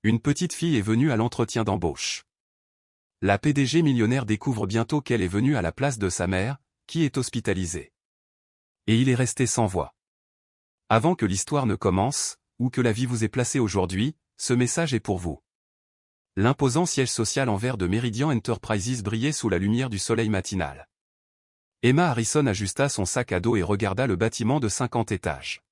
Une petite fille est venue à l'entretien d'embauche. La PDG millionnaire découvre bientôt qu'elle est venue à la place de sa mère, qui est hospitalisée. Et il est resté sans voix. Avant que l'histoire ne commence, ou que la vie vous ait placé aujourd'hui, ce message est pour vous. L'imposant siège social en verre de Meridian Enterprises brillait sous la lumière du soleil matinal. Emma Harrison ajusta son sac à dos et regarda le bâtiment de 50 étages.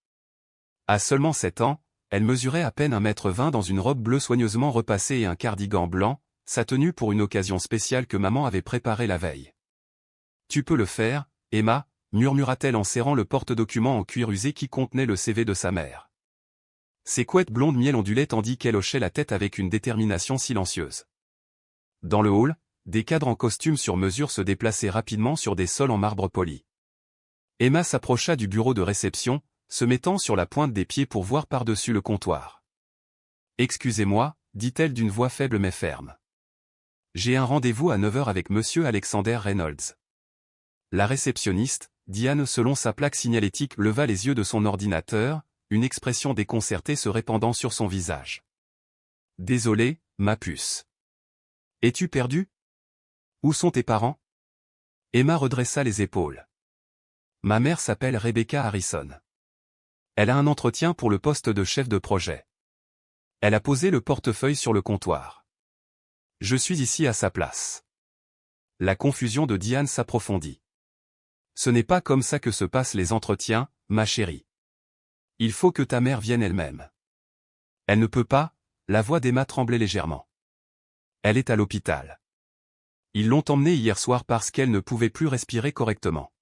À seulement 7 ans, elle mesurait à peine 1,20 m dans une robe bleue soigneusement repassée et un cardigan blanc, sa tenue pour une occasion spéciale que maman avait préparée la veille. « Tu peux le faire, Emma », murmura-t-elle en serrant le porte-document en cuir usé qui contenait le CV de sa mère. Ses couettes blondes miel ondulaient tandis qu'elle hochait la tête avec une détermination silencieuse. Dans le hall, des cadres en costume sur mesure se déplaçaient rapidement sur des sols en marbre poli. Emma s'approcha du bureau de réception, se mettant sur la pointe des pieds pour voir par-dessus le comptoir. « Excusez-moi », dit-elle d'une voix faible mais ferme. « J'ai un rendez-vous à 9 h avec Monsieur Alexander Reynolds. » La réceptionniste, Diane selon sa plaque signalétique, leva les yeux de son ordinateur, une expression déconcertée se répandant sur son visage. « Désolé, ma puce. Es-tu perdu? Où sont tes parents? » Emma redressa les épaules. « Ma mère s'appelle Rebecca Harrison. Elle a un entretien pour le poste de chef de projet. » Elle a posé le portefeuille sur le comptoir. « Je suis ici à sa place. » La confusion de Diane s'approfondit. « Ce n'est pas comme ça que se passent les entretiens, ma chérie. Il faut que ta mère vienne elle-même. » Elle ne peut pas, la voix d'Emma tremblait légèrement. Elle est à l'hôpital. Ils l'ont emmenée hier soir parce qu'elle ne pouvait plus respirer correctement.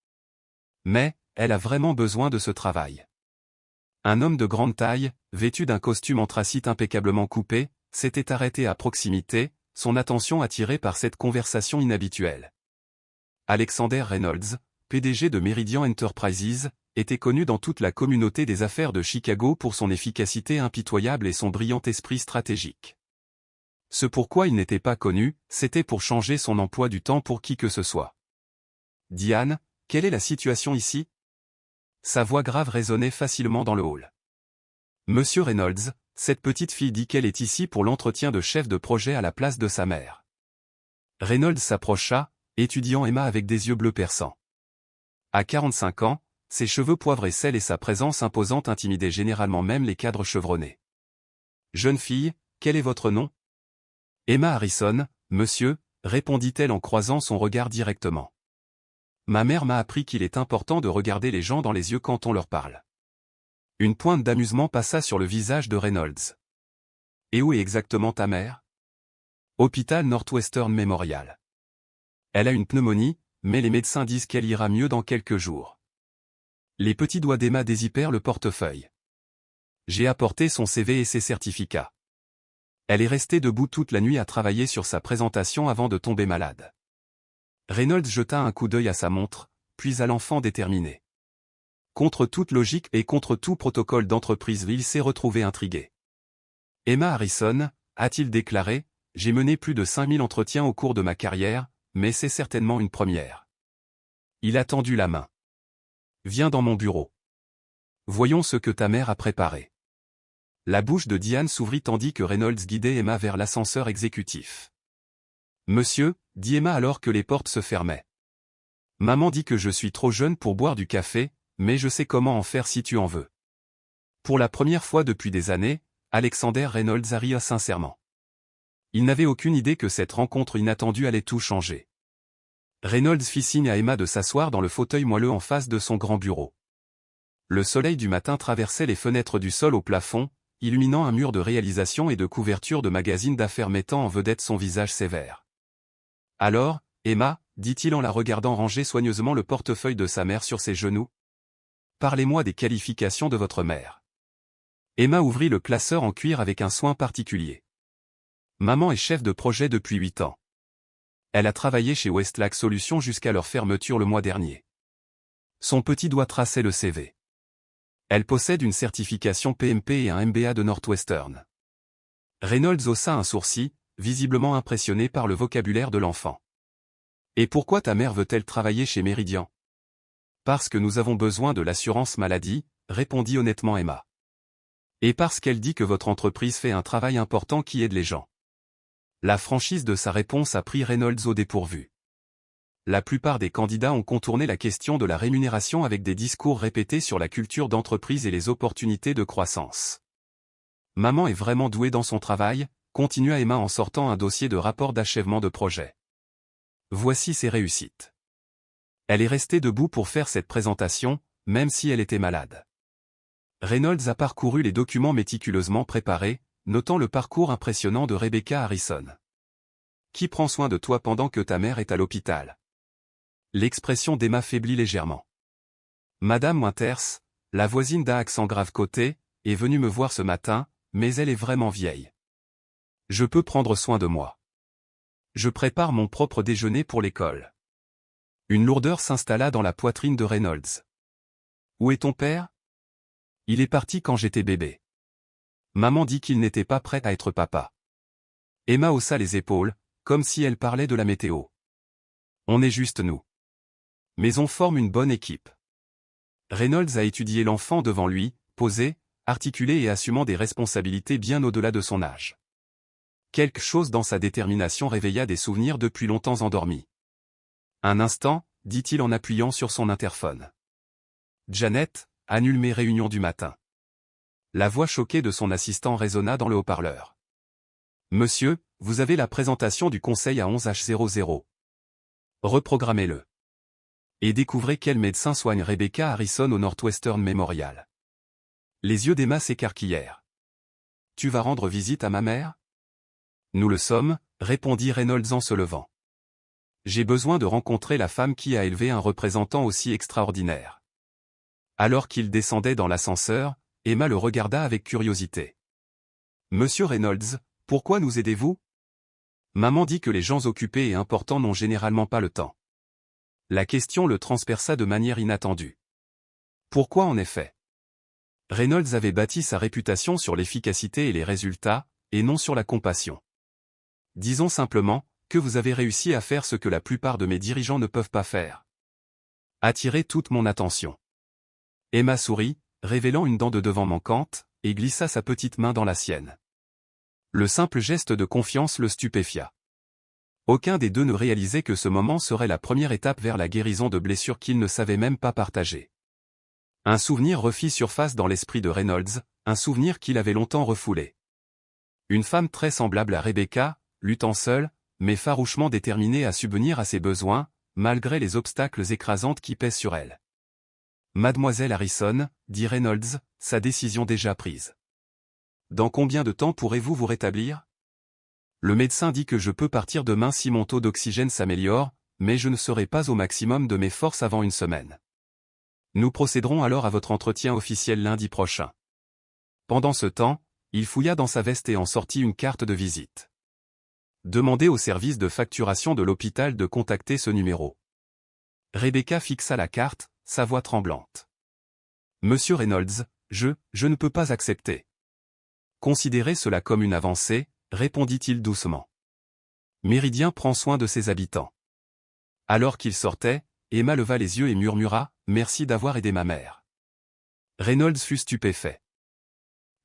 Mais, elle a vraiment besoin de ce travail. Un homme de grande taille, vêtu d'un costume anthracite impeccablement coupé, s'était arrêté à proximité, son attention attirée par cette conversation inhabituelle. Alexander Reynolds, PDG de Meridian Enterprises, était connu dans toute la communauté des affaires de Chicago pour son efficacité impitoyable et son brillant esprit stratégique. Ce pourquoi il n'était pas connu, c'était pour changer son emploi du temps pour qui que ce soit. « Diane, quelle est la situation ici ?» Sa voix grave résonnait facilement dans le hall. « Monsieur Reynolds, cette petite fille dit qu'elle est ici pour l'entretien de chef de projet à la place de sa mère. » Reynolds s'approcha, étudiant Emma avec des yeux bleus perçants. À 45 ans, ses cheveux poivre et sel et sa présence imposante intimidaient généralement même les cadres chevronnés. « Jeune fille, quel est votre nom ? » Emma Harrison, monsieur, répondit-elle en croisant son regard directement. Ma mère m'a appris qu'il est important de regarder les gens dans les yeux quand on leur parle. Une pointe d'amusement passa sur le visage de Reynolds. Et où est exactement ta mère? Hôpital Northwestern Memorial. Elle a une pneumonie, mais les médecins disent qu'elle ira mieux dans quelques jours. Les petits doigts d'Emma dézippèrent le portefeuille. J'ai apporté son CV et ses certificats. Elle est restée debout toute la nuit à travailler sur sa présentation avant de tomber malade. Reynolds jeta un coup d'œil à sa montre, puis à l'enfant déterminé. Contre toute logique et contre tout protocole d'entreprise, il s'est retrouvé intrigué. Emma Harrison, a-t-il déclaré, j'ai mené plus de 5000 entretiens au cours de ma carrière, mais c'est certainement une première. Il a tendu la main. Viens dans mon bureau. Voyons ce que ta mère a préparé. La bouche de Diane s'ouvrit tandis que Reynolds guidait Emma vers l'ascenseur exécutif. Monsieur, dit Emma alors que les portes se fermaient. Maman dit que je suis trop jeune pour boire du café, mais je sais comment en faire si tu en veux. Pour la première fois depuis des années, Alexander Reynolds ria sincèrement. Il n'avait aucune idée que cette rencontre inattendue allait tout changer. Reynolds fit signe à Emma de s'asseoir dans le fauteuil moelleux en face de son grand bureau. Le soleil du matin traversait les fenêtres du sol au plafond, illuminant un mur de réalisation et de couverture de magazines d'affaires mettant en vedette son visage sévère. « Alors, Emma, dit-il en la regardant ranger soigneusement le portefeuille de sa mère sur ses genoux. Parlez-moi des qualifications de votre mère. » Emma ouvrit le classeur en cuir avec un soin particulier. Maman est chef de projet depuis 8 ans. Elle a travaillé chez Westlac Solutions jusqu'à leur fermeture le mois dernier. Son petit doigt traçait le CV. Elle possède une certification PMP et un MBA de Northwestern. Reynolds haussa un sourcil, visiblement impressionné par le vocabulaire de l'enfant. « Et pourquoi ta mère veut-elle travailler chez Meridian ?»« Parce que nous avons besoin de l'assurance maladie, répondit honnêtement Emma. Et parce qu'elle dit que votre entreprise fait un travail important qui aide les gens. La franchise de sa réponse a pris Reynolds au dépourvu. La plupart des candidats ont contourné la question de la rémunération avec des discours répétés sur la culture d'entreprise et les opportunités de croissance. Maman est vraiment douée dans son travail, continua Emma en sortant un dossier de rapport d'achèvement de projet. Voici ses réussites. Elle est restée debout pour faire cette présentation, même si elle était malade. Reynolds a parcouru les documents méticuleusement préparés, notant le parcours impressionnant de Rebecca Harrison. Qui prend soin de toi pendant que ta mère est à l'hôpital? L'expression d'Emma faiblit légèrement. Madame Winters, la voisine d'un accent grave côté, est venue me voir ce matin, mais elle est vraiment vieille. Je peux prendre soin de moi. Je prépare mon propre déjeuner pour l'école. Une lourdeur s'installa dans la poitrine de Reynolds. Où est ton père? Il est parti quand j'étais bébé. Maman dit qu'il n'était pas prêt à être papa. Emma haussa les épaules, comme si elle parlait de la météo. On est juste nous. Mais on forme une bonne équipe. Reynolds a étudié l'enfant devant lui, posé, articulé et assumant des responsabilités bien au-delà de son âge. Quelque chose dans sa détermination réveilla des souvenirs depuis longtemps endormis. Un instant, dit-il en appuyant sur son interphone. Janet, annule mes réunions du matin. La voix choquée de son assistant résonna dans le haut-parleur. Monsieur, vous avez la présentation du conseil à 11h00. Reprogrammez-le. Et découvrez quel médecin soigne Rebecca Harrison au Northwestern Memorial. Les yeux d'Emma s'écarquillèrent. Tu vas rendre visite à ma mère? Nous le sommes, répondit Reynolds en se levant. J'ai besoin de rencontrer la femme qui a élevé un représentant aussi extraordinaire. Alors qu'il descendait dans l'ascenseur, Emma le regarda avec curiosité. Monsieur Reynolds, pourquoi nous aidez-vous? Maman dit que les gens occupés et importants n'ont généralement pas le temps. La question le transperça de manière inattendue. Pourquoi en effet? Reynolds avait bâti sa réputation sur l'efficacité et les résultats, et non sur la compassion. Disons simplement, que vous avez réussi à faire ce que la plupart de mes dirigeants ne peuvent pas faire. Attirer toute mon attention. Emma sourit, révélant une dent de devant manquante, et glissa sa petite main dans la sienne. Le simple geste de confiance le stupéfia. Aucun des deux ne réalisait que ce moment serait la première étape vers la guérison de blessures qu'ils ne savaient même pas partager. Un souvenir refit surface dans l'esprit de Reynolds, un souvenir qu'il avait longtemps refoulé. Une femme très semblable à Rebecca, luttant seule, mais farouchement déterminée à subvenir à ses besoins, malgré les obstacles écrasants qui pèsent sur elle. Mademoiselle Harrison, dit Reynolds, sa décision déjà prise. Dans combien de temps pourrez-vous vous rétablir? Le médecin dit que je peux partir demain si mon taux d'oxygène s'améliore, mais je ne serai pas au maximum de mes forces avant une semaine. Nous procéderons alors à votre entretien officiel lundi prochain. Pendant ce temps, il fouilla dans sa veste et en sortit une carte de visite. Demandez au service de facturation de l'hôpital de contacter ce numéro. Rebecca fixa la carte, sa voix tremblante. Monsieur Reynolds, je ne peux pas accepter. Considérez cela comme une avancée, répondit-il doucement. Méridien prend soin de ses habitants. Alors qu'il sortait, Emma leva les yeux et murmura, merci d'avoir aidé ma mère. Reynolds fut stupéfait.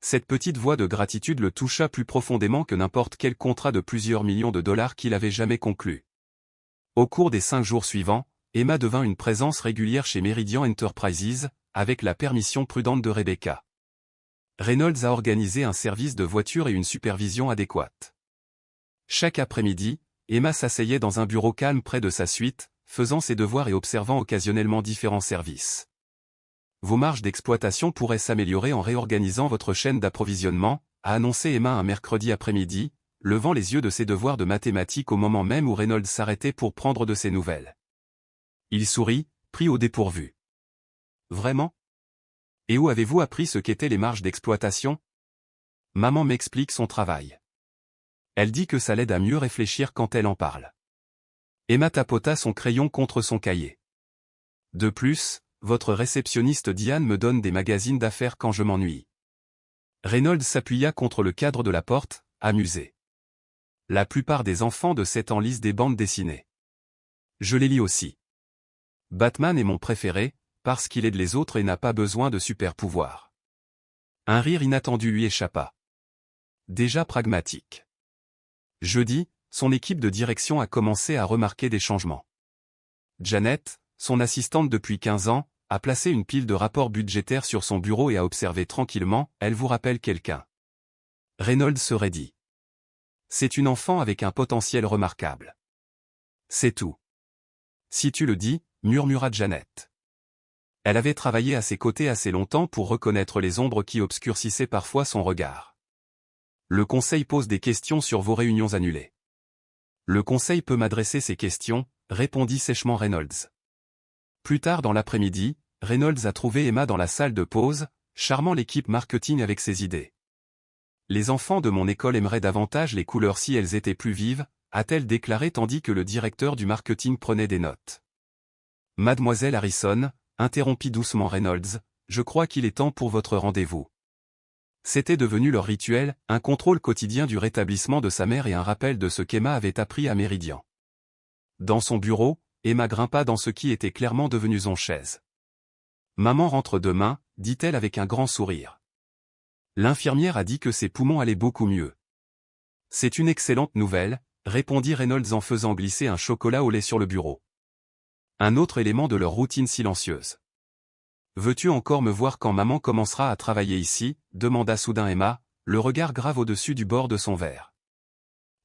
Cette petite voix de gratitude le toucha plus profondément que n'importe quel contrat de plusieurs millions de dollars qu'il avait jamais conclu. Au cours des 5 jours suivants, Emma devint une présence régulière chez Meridian Enterprises, avec la permission prudente de Rebecca. Reynolds a organisé un service de voiture et une supervision adéquate. Chaque après-midi, Emma s'asseyait dans un bureau calme près de sa suite, faisant ses devoirs et observant occasionnellement différents services. Vos marges d'exploitation pourraient s'améliorer en réorganisant votre chaîne d'approvisionnement, a annoncé Emma un mercredi après-midi, levant les yeux de ses devoirs de mathématiques au moment même où Reynolds s'arrêtait pour prendre de ses nouvelles. Il sourit, pris au dépourvu. Vraiment? Et où avez-vous appris ce qu'étaient les marges d'exploitation? Maman m'explique son travail. Elle dit que ça l'aide à mieux réfléchir quand elle en parle. Emma tapota son crayon contre son cahier. De plus, votre réceptionniste Diane me donne des magazines d'affaires quand je m'ennuie. Reynolds s'appuya contre le cadre de la porte, amusé. La plupart des enfants de 7 ans lisent des bandes dessinées. Je les lis aussi. Batman est mon préféré, parce qu'il aide les autres et n'a pas besoin de super pouvoirs. Un rire inattendu lui échappa. Déjà pragmatique. Jeudi, son équipe de direction a commencé à remarquer des changements. Janet, son assistante depuis 15 ans, a placé une pile de rapports budgétaires sur son bureau et a observé tranquillement, elle vous rappelle quelqu'un. Reynolds serait dit. C'est une enfant avec un potentiel remarquable. C'est tout. Si tu le dis, murmura Janet. Elle avait travaillé à ses côtés assez longtemps pour reconnaître les ombres qui obscurcissaient parfois son regard. Le conseil pose des questions sur vos réunions annulées. Le conseil peut m'adresser ces questions, répondit sèchement Reynolds. Plus tard dans l'après-midi, Reynolds a trouvé Emma dans la salle de pause, charmant l'équipe marketing avec ses idées. Les enfants de mon école aimeraient davantage les couleurs si elles étaient plus vives, a-t-elle déclaré tandis que le directeur du marketing prenait des notes. Mademoiselle Harrison, interrompit doucement Reynolds, je crois qu'il est temps pour votre rendez-vous. C'était devenu leur rituel, un contrôle quotidien du rétablissement de sa mère et un rappel de ce qu'Emma avait appris à Méridian. Dans son bureau, Emma grimpa dans ce qui était clairement devenu son chaise. Maman rentre demain, dit-elle avec un grand sourire. L'infirmière a dit que ses poumons allaient beaucoup mieux. C'est une excellente nouvelle, répondit Reynolds en faisant glisser un chocolat au lait sur le bureau. Un autre élément de leur routine silencieuse. Veux-tu encore me voir quand maman commencera à travailler ici, demanda soudain Emma, le regard grave au-dessus du bord de son verre.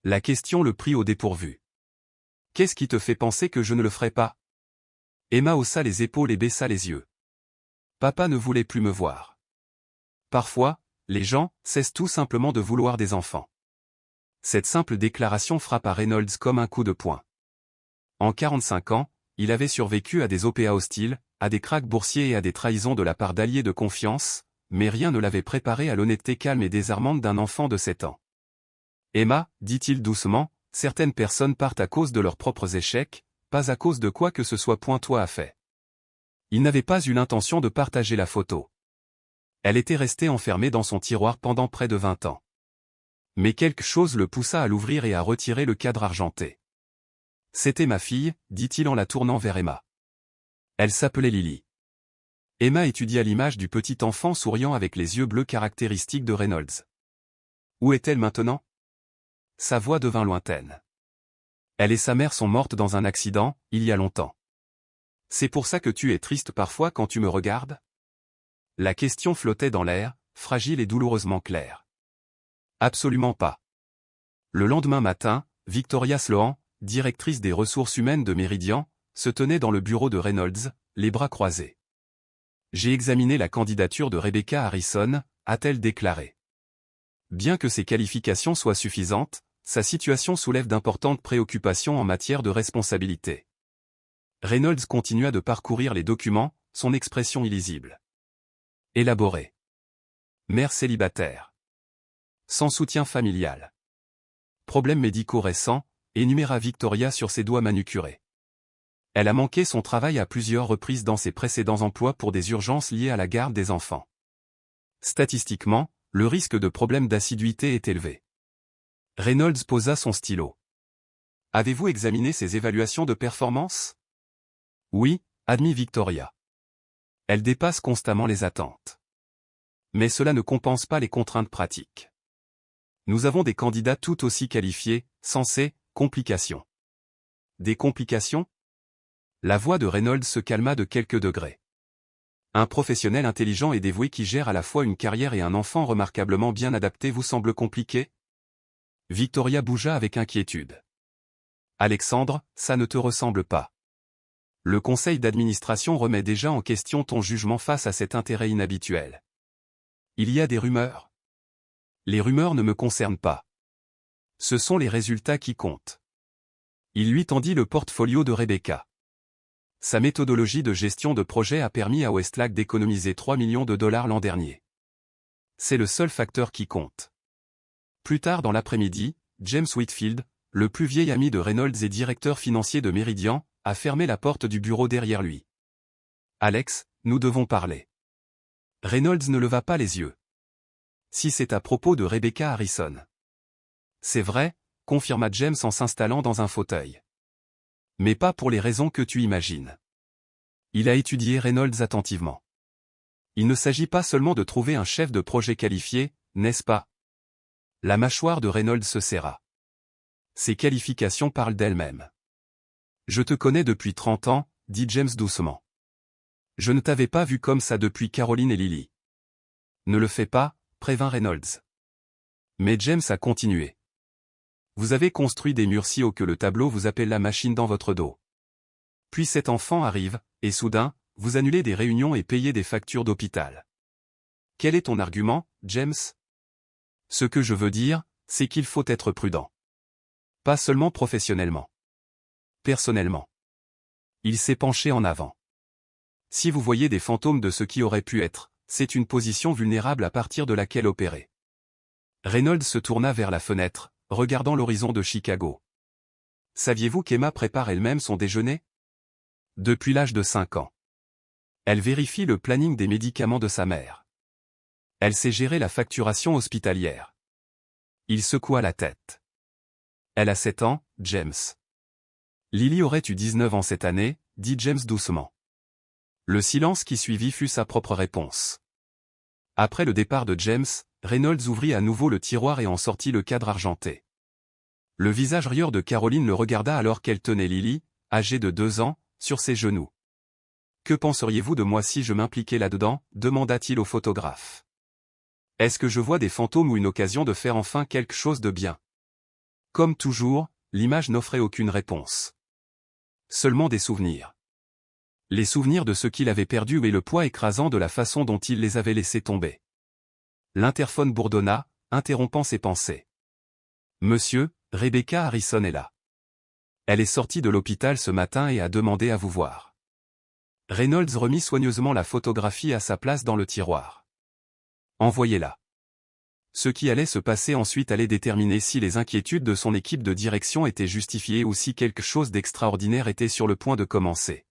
La question le prit au dépourvu. Qu'est-ce qui te fait penser que je ne le ferai pas? Emma haussa les épaules et baissa les yeux. Papa ne voulait plus me voir. Parfois, les gens cessent tout simplement de vouloir des enfants. Cette simple déclaration frappa Reynolds comme un coup de poing. En 45 ans, il avait survécu à des OPA hostiles, à des krachs boursiers et à des trahisons de la part d'alliés de confiance, mais rien ne l'avait préparé à l'honnêteté calme et désarmante d'un enfant de 7 ans. Emma, dit-il doucement, certaines personnes partent à cause de leurs propres échecs, pas à cause de quoi que ce soit. Toi a fait. Il n'avait pas eu l'intention de partager la photo. Elle était restée enfermée dans son tiroir pendant près de 20 ans. Mais quelque chose le poussa à l'ouvrir et à retirer le cadre argenté. C'était ma fille, dit-il en la tournant vers Emma. Elle s'appelait Lily. Emma étudia l'image du petit enfant souriant avec les yeux bleus caractéristiques de Reynolds. Où est-elle maintenant? Sa voix devint lointaine. Elle et sa mère sont mortes dans un accident, il y a longtemps. C'est pour ça que tu es triste parfois quand tu me regardes? La question flottait dans l'air, fragile et douloureusement claire. Absolument pas. Le lendemain matin, Victoria Sloan, directrice des ressources humaines de Méridian, se tenait dans le bureau de Reynolds, les bras croisés. J'ai examiné la candidature de Rebecca Harrison, a-t-elle déclaré. Bien que ses qualifications soient suffisantes, sa situation soulève d'importantes préoccupations en matière de responsabilité. Reynolds continua de parcourir les documents, son expression illisible. Élaboré. Mère célibataire. Sans soutien familial. Problèmes médicaux récents, énuméra Victoria sur ses doigts manucurés. Elle a manqué son travail à plusieurs reprises dans ses précédents emplois pour des urgences liées à la garde des enfants. Statistiquement, le risque de problème d'assiduité est élevé. Reynolds posa son stylo. Avez-vous examiné ses évaluations de performance? Oui, admit Victoria. Elle dépasse constamment les attentes. Mais cela ne compense pas les contraintes pratiques. Nous avons des candidats tout aussi qualifiés, sans ces complications. Des complications? La voix de Reynolds se calma de quelques degrés. Un professionnel intelligent et dévoué qui gère à la fois une carrière et un enfant remarquablement bien adapté vous semble compliqué? Victoria bougea avec inquiétude. Alexandre, ça ne te ressemble pas. Le conseil d'administration remet déjà en question ton jugement face à cet intérêt inhabituel. Il y a des rumeurs. Les rumeurs ne me concernent pas. Ce sont les résultats qui comptent. Il lui tendit le portfolio de Rebecca. Sa méthodologie de gestion de projet a permis à Westlac d'économiser 3 millions de dollars l'an dernier. C'est le seul facteur qui compte. Plus tard dans l'après-midi, James Whitfield, le plus vieil ami de Reynolds et directeur financier de Méridian, a fermé la porte du bureau derrière lui. Alex, nous devons parler. Reynolds ne leva pas les yeux. Si c'est à propos de Rebecca Harrison. C'est vrai, confirma James en s'installant dans un fauteuil. Mais pas pour les raisons que tu imagines. Il a étudié Reynolds attentivement. Il ne s'agit pas seulement de trouver un chef de projet qualifié, n'est-ce pas? La mâchoire de Reynolds se serra. Ses qualifications parlent d'elles-mêmes. Je te connais depuis 30 ans, dit James doucement. Je ne t'avais pas vu comme ça depuis Caroline et Lily. Ne le fais pas, prévint Reynolds. Mais James a continué. Vous avez construit des murs si hauts que le tableau vous appelle la machine dans votre dos. Puis cet enfant arrive, et soudain, vous annulez des réunions et payez des factures d'hôpital. Quel est ton argument, James? Ce que je veux dire, c'est qu'il faut être prudent. Pas seulement professionnellement. Personnellement. Il s'est penché en avant. Si vous voyez des fantômes de ce qui aurait pu être, c'est une position vulnérable à partir de laquelle opérer. Reynolds se tourna vers la fenêtre, regardant l'horizon de Chicago. Saviez-vous qu'Emma prépare elle-même son déjeuner? Depuis l'âge de 5 ans. Elle vérifie le planning des médicaments de sa mère. Elle sait gérer la facturation hospitalière. Il secoua la tête. Elle a 7 ans, James. Lily aurait eu 19 ans cette année, dit James doucement. Le silence qui suivit fut sa propre réponse. Après le départ de James, Reynolds ouvrit à nouveau le tiroir et en sortit le cadre argenté. Le visage rieur de Caroline le regarda alors qu'elle tenait Lily, âgée de 2 ans, sur ses genoux. « Que penseriez-vous de moi si je m'impliquais là-dedans » demanda-t-il au photographe. « Est-ce que je vois des fantômes ou une occasion de faire enfin quelque chose de bien ?» Comme toujours, l'image n'offrait aucune réponse. Seulement des souvenirs. Les souvenirs de ce qu'il avait perdu et le poids écrasant de la façon dont il les avait laissés tomber. L'interphone bourdonna, interrompant ses pensées. « Monsieur, Rebecca Harrison est là. Elle est sortie de l'hôpital ce matin et a demandé à vous voir. » Reynolds remit soigneusement la photographie à sa place dans le tiroir. « Envoyez-la. » Ce qui allait se passer ensuite allait déterminer si les inquiétudes de son équipe de direction étaient justifiées ou si quelque chose d'extraordinaire était sur le point de commencer.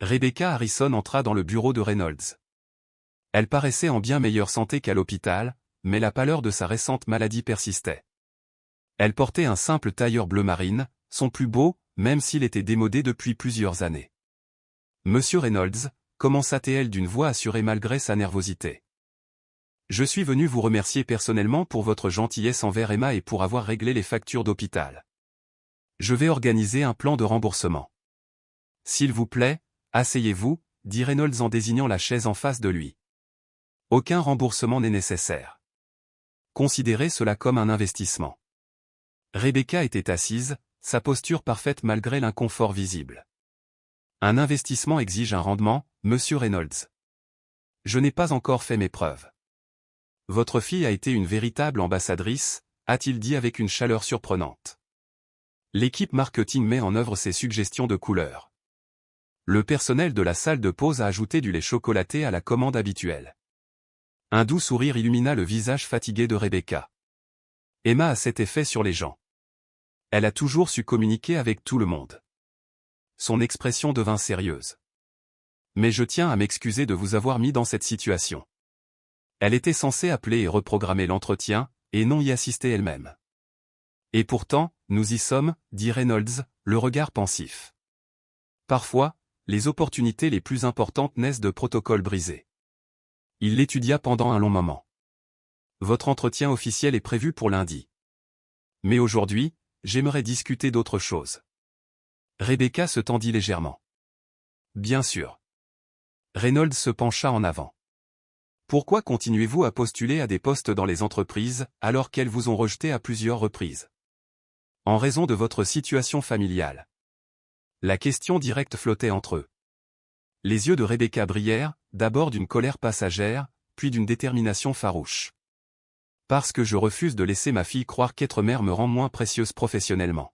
Rebecca Harrison entra dans le bureau de Reynolds. Elle paraissait en bien meilleure santé qu'à l'hôpital, mais la pâleur de sa récente maladie persistait. Elle portait un simple tailleur bleu marine, son plus beau, même s'il était démodé depuis plusieurs années. « Monsieur Reynolds » commença-t-elle d'une voix assurée malgré sa nervosité. « Je suis venu vous remercier personnellement pour votre gentillesse envers Emma et pour avoir réglé les factures d'hôpital. Je vais organiser un plan de remboursement. S'il vous plaît, asseyez-vous, dit Reynolds en désignant la chaise en face de lui. Aucun remboursement n'est nécessaire. Considérez cela comme un investissement. Rebecca était assise, sa posture parfaite malgré l'inconfort visible. Un investissement exige un rendement, monsieur Reynolds. Je n'ai pas encore fait mes preuves. Votre fille a été une véritable ambassadrice, a-t-il dit avec une chaleur surprenante. L'équipe marketing met en œuvre ses suggestions de couleurs. Le personnel de la salle de pause a ajouté du lait chocolaté à la commande habituelle. Un doux sourire illumina le visage fatigué de Rebecca. Emma a cet effet sur les gens. Elle a toujours su communiquer avec tout le monde. Son expression devint sérieuse. Mais je tiens à m'excuser de vous avoir mis dans cette situation. Elle était censée appeler et reprogrammer l'entretien, et non y assister elle-même. Et pourtant, nous y sommes, dit Reynolds, le regard pensif. Parfois, les opportunités les plus importantes naissent de protocoles brisés. Il l'étudia pendant un long moment. Votre entretien officiel est prévu pour lundi. Mais aujourd'hui, j'aimerais discuter d'autre chose. Rebecca se tendit légèrement. Bien sûr. Reynolds se pencha en avant. Pourquoi continuez-vous à postuler à des postes dans les entreprises, alors qu'elles vous ont rejeté à plusieurs reprises? En raison de votre situation familiale. La question directe flottait entre eux. Les yeux de Rebecca brillèrent, d'abord d'une colère passagère, puis d'une détermination farouche. Parce que je refuse de laisser ma fille croire qu'être mère me rend moins précieuse professionnellement.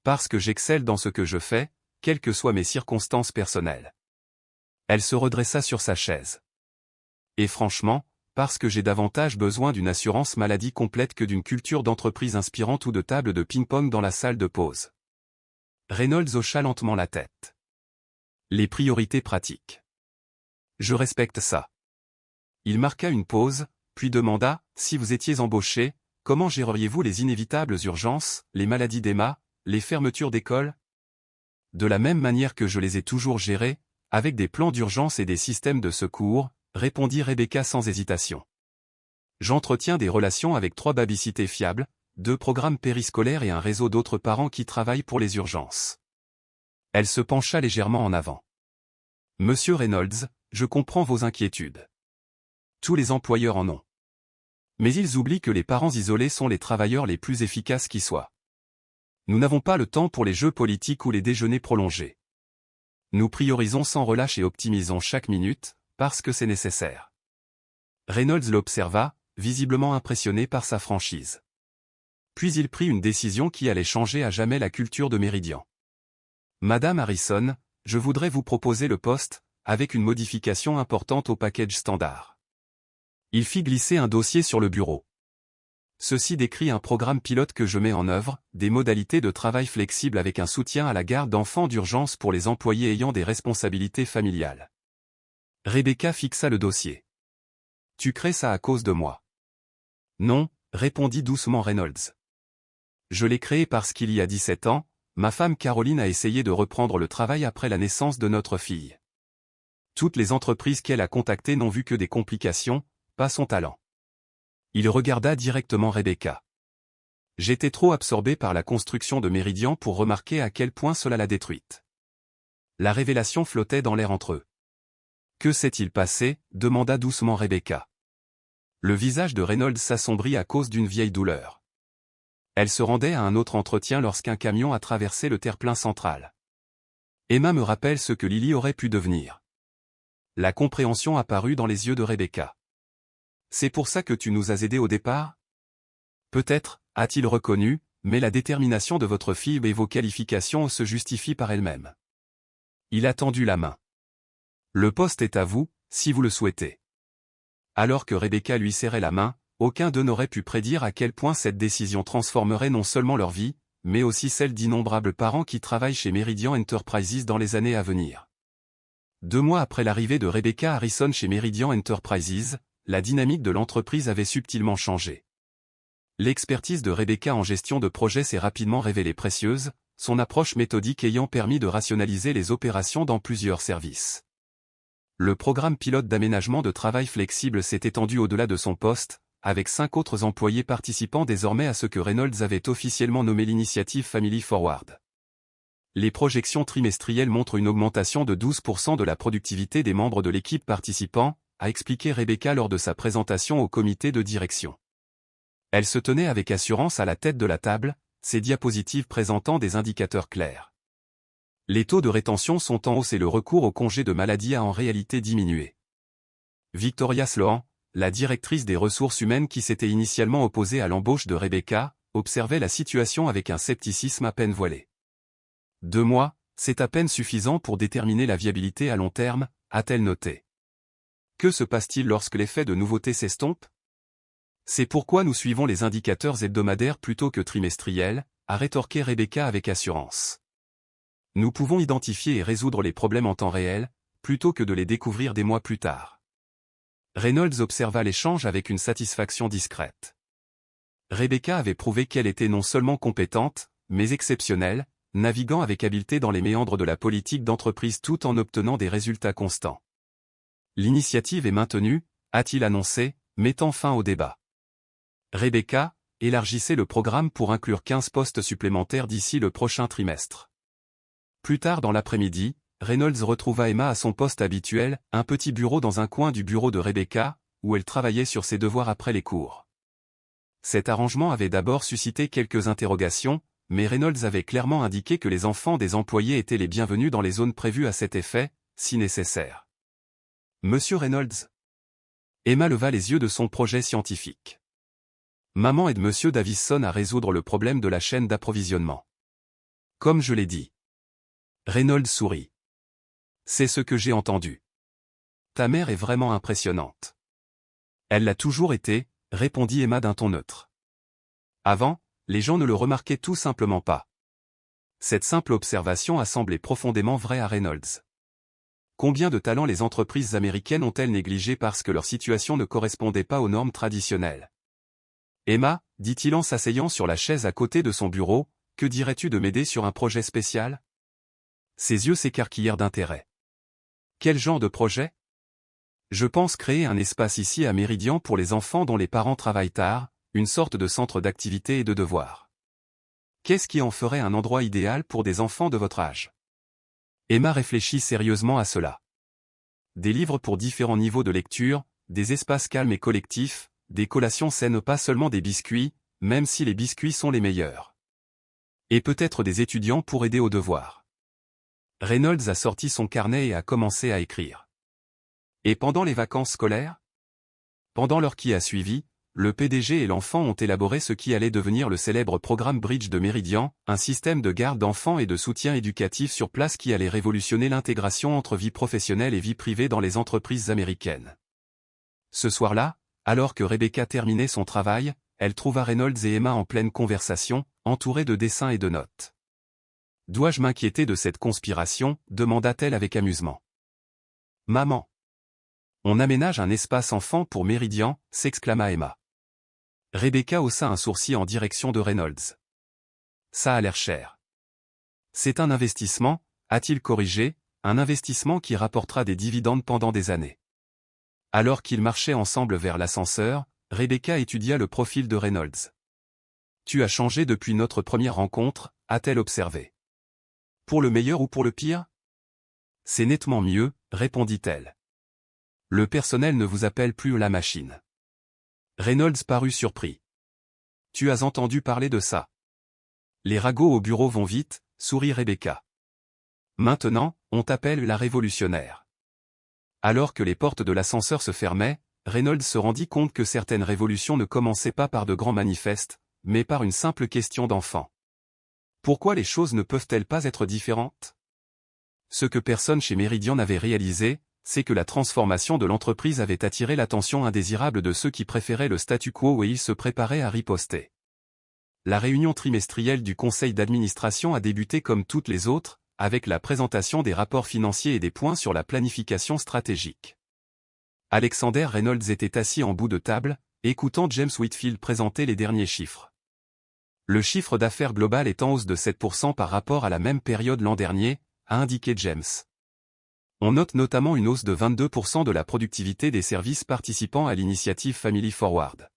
Parce que j'excelle dans ce que je fais, quelles que soient mes circonstances personnelles. Elle se redressa sur sa chaise. Et franchement, parce que j'ai davantage besoin d'une assurance maladie complète que d'une culture d'entreprise inspirante ou de table de ping-pong dans la salle de pause. Reynolds hocha lentement la tête. Les priorités pratiques. Je respecte ça. Il marqua une pause, puis demanda, si vous étiez embauché, comment géreriez-vous les inévitables urgences, les maladies d'Emma, les fermetures d'écoles? De la même manière que je les ai toujours gérées, avec des plans d'urgence et des systèmes de secours, répondit Rebecca sans hésitation. J'entretiens des relations avec 3 babysitters fiables, 2 programmes périscolaires et un réseau d'autres parents qui travaillent pour les urgences. Elle se pencha légèrement en avant. Monsieur Reynolds, je comprends vos inquiétudes. Tous les employeurs en ont. Mais ils oublient que les parents isolés sont les travailleurs les plus efficaces qui soient. Nous n'avons pas le temps pour les jeux politiques ou les déjeuners prolongés. Nous priorisons sans relâche et optimisons chaque minute, parce que c'est nécessaire. Reynolds l'observa, visiblement impressionné par sa franchise. Puis il prit une décision qui allait changer à jamais la culture de Meridian. Madame Harrison, je voudrais vous proposer le poste, avec une modification importante au package standard. Il fit glisser un dossier sur le bureau. Ceci décrit un programme pilote que je mets en œuvre, des modalités de travail flexibles avec un soutien à la garde d'enfants d'urgence pour les employés ayant des responsabilités familiales. Rebecca fixa le dossier. Tu crées ça à cause de moi. Non, répondit doucement Reynolds. Je l'ai créé parce qu'il y a 17 ans, ma femme Caroline a essayé de reprendre le travail après la naissance de notre fille. Toutes les entreprises qu'elle a contactées n'ont vu que des complications, pas son talent. Il regarda directement Rebecca. J'étais trop absorbé par la construction de Meridian pour remarquer à quel point cela l'a détruite. La révélation flottait dans l'air entre eux. Que s'est-il passé? Demanda doucement Rebecca. Le visage de Reynolds s'assombrit à cause d'une vieille douleur. Elle se rendait à un autre entretien lorsqu'un camion a traversé le terre-plein central. Emma me rappelle ce que Lily aurait pu devenir. La compréhension apparut dans les yeux de Rebecca. C'est pour ça que tu nous as aidés au départ? Peut-être, a-t-il reconnu, mais la détermination de votre fille et vos qualifications se justifient par elles-mêmes. Il a tendu la main. Le poste est à vous, si vous le souhaitez. Alors que Rebecca lui serrait la main, aucun d'eux n'aurait pu prédire à quel point cette décision transformerait non seulement leur vie, mais aussi celle d'innombrables parents qui travaillent chez Meridian Enterprises dans les années à venir. 2 mois après l'arrivée de Rebecca Harrison chez Meridian Enterprises, la dynamique de l'entreprise avait subtilement changé. L'expertise de Rebecca en gestion de projet s'est rapidement révélée précieuse, son approche méthodique ayant permis de rationaliser les opérations dans plusieurs services. Le programme pilote d'aménagement de travail flexible s'est étendu au-delà de son poste, avec 5 autres employés participant désormais à ce que Reynolds avait officiellement nommé l'initiative Family Forward. Les projections trimestrielles montrent une augmentation de 12% de la productivité des membres de l'équipe participant, a expliqué Rebecca lors de sa présentation au comité de direction. Elle se tenait avec assurance à la tête de la table, ses diapositives présentant des indicateurs clairs. Les taux de rétention sont en hausse et le recours au congé de maladie a en réalité diminué. Victoria Sloan, la directrice des ressources humaines qui s'était initialement opposée à l'embauche de Rebecca, observait la situation avec un scepticisme à peine voilé. 2 mois, c'est à peine suffisant pour déterminer la viabilité à long terme, a-t-elle noté. Que se passe-t-il lorsque l'effet de nouveauté s'estompe? C'est pourquoi nous suivons les indicateurs hebdomadaires plutôt que trimestriels, a rétorqué Rebecca avec assurance. Nous pouvons identifier et résoudre les problèmes en temps réel, plutôt que de les découvrir des mois plus tard. Reynolds observa l'échange avec une satisfaction discrète. Rebecca avait prouvé qu'elle était non seulement compétente, mais exceptionnelle, naviguant avec habileté dans les méandres de la politique d'entreprise tout en obtenant des résultats constants. L'initiative est maintenue, a-t-il annoncé, mettant fin au débat. Rebecca, élargissait le programme pour inclure 15 postes supplémentaires d'ici le prochain trimestre. Plus tard dans l'après-midi, Reynolds retrouva Emma à son poste habituel, un petit bureau dans un coin du bureau de Rebecca, où elle travaillait sur ses devoirs après les cours. Cet arrangement avait d'abord suscité quelques interrogations, mais Reynolds avait clairement indiqué que les enfants des employés étaient les bienvenus dans les zones prévues à cet effet, si nécessaire. Monsieur Reynolds? Emma leva les yeux de son projet scientifique. Maman aide Monsieur Davison à résoudre le problème de la chaîne d'approvisionnement. Comme je l'ai dit. Reynolds sourit. C'est ce que j'ai entendu. Ta mère est vraiment impressionnante. Elle l'a toujours été, répondit Emma d'un ton neutre. Avant, les gens ne le remarquaient tout simplement pas. Cette simple observation a semblé profondément vraie à Reynolds. Combien de talents les entreprises américaines ont-elles négligés parce que leur situation ne correspondait pas aux normes traditionnelles? Emma, dit-il en s'asseyant sur la chaise à côté de son bureau, que dirais-tu de m'aider sur un projet spécial? Ses yeux s'écarquillèrent d'intérêt. Quel genre de projet? Je pense créer un espace ici à Méridian pour les enfants dont les parents travaillent tard, une sorte de centre d'activité et de devoirs. Qu'est-ce qui en ferait un endroit idéal pour des enfants de votre âge? Emma réfléchit sérieusement à cela. Des livres pour différents niveaux de lecture, des espaces calmes et collectifs, des collations saines, pas seulement des biscuits, même si les biscuits sont les meilleurs. Et peut-être des étudiants pour aider aux devoirs. Reynolds a sorti son carnet et a commencé à écrire. Et pendant les vacances scolaires? Pendant l'heure qui a suivi, le PDG et l'enfant ont élaboré ce qui allait devenir le célèbre programme Bridge de Méridian, un système de garde d'enfants et de soutien éducatif sur place qui allait révolutionner l'intégration entre vie professionnelle et vie privée dans les entreprises américaines. Ce soir-là, alors que Rebecca terminait son travail, elle trouva Reynolds et Emma en pleine conversation, entourés de dessins et de notes. « Dois-je m'inquiéter de cette conspiration ?» demanda-t-elle avec amusement. « Maman. On aménage un espace enfant pour Méridian » s'exclama Emma. Rebecca haussa un sourcil en direction de Reynolds. « Ça a l'air cher. »« C'est un investissement » a-t-il corrigé, un investissement qui rapportera des dividendes pendant des années. Alors qu'ils marchaient ensemble vers l'ascenseur, Rebecca étudia le profil de Reynolds. « Tu as changé depuis notre première rencontre » a-t-elle observé. « Pour le meilleur ou pour le pire ?»« C'est nettement mieux » répondit-elle. « Le personnel ne vous appelle plus la machine. » Reynolds parut surpris. « Tu as entendu parler de ça ? Les ragots au bureau vont vite » sourit Rebecca. « Maintenant, on t'appelle la révolutionnaire. » Alors que les portes de l'ascenseur se fermaient, Reynolds se rendit compte que certaines révolutions ne commençaient pas par de grands manifestes, mais par une simple question d'enfant. Pourquoi les choses ne peuvent-elles pas être différentes? Ce que personne chez Méridian n'avait réalisé, c'est que la transformation de l'entreprise avait attiré l'attention indésirable de ceux qui préféraient le statu quo et ils se préparaient à riposter. La réunion trimestrielle du conseil d'administration a débuté comme toutes les autres, avec la présentation des rapports financiers et des points sur la planification stratégique. Alexander Reynolds était assis en bout de table, écoutant James Whitfield présenter les derniers chiffres. Le chiffre d'affaires global est en hausse de 7% par rapport à la même période l'an dernier, a indiqué James. On note notamment une hausse de 22% de la productivité des services participant à l'initiative Family Forward.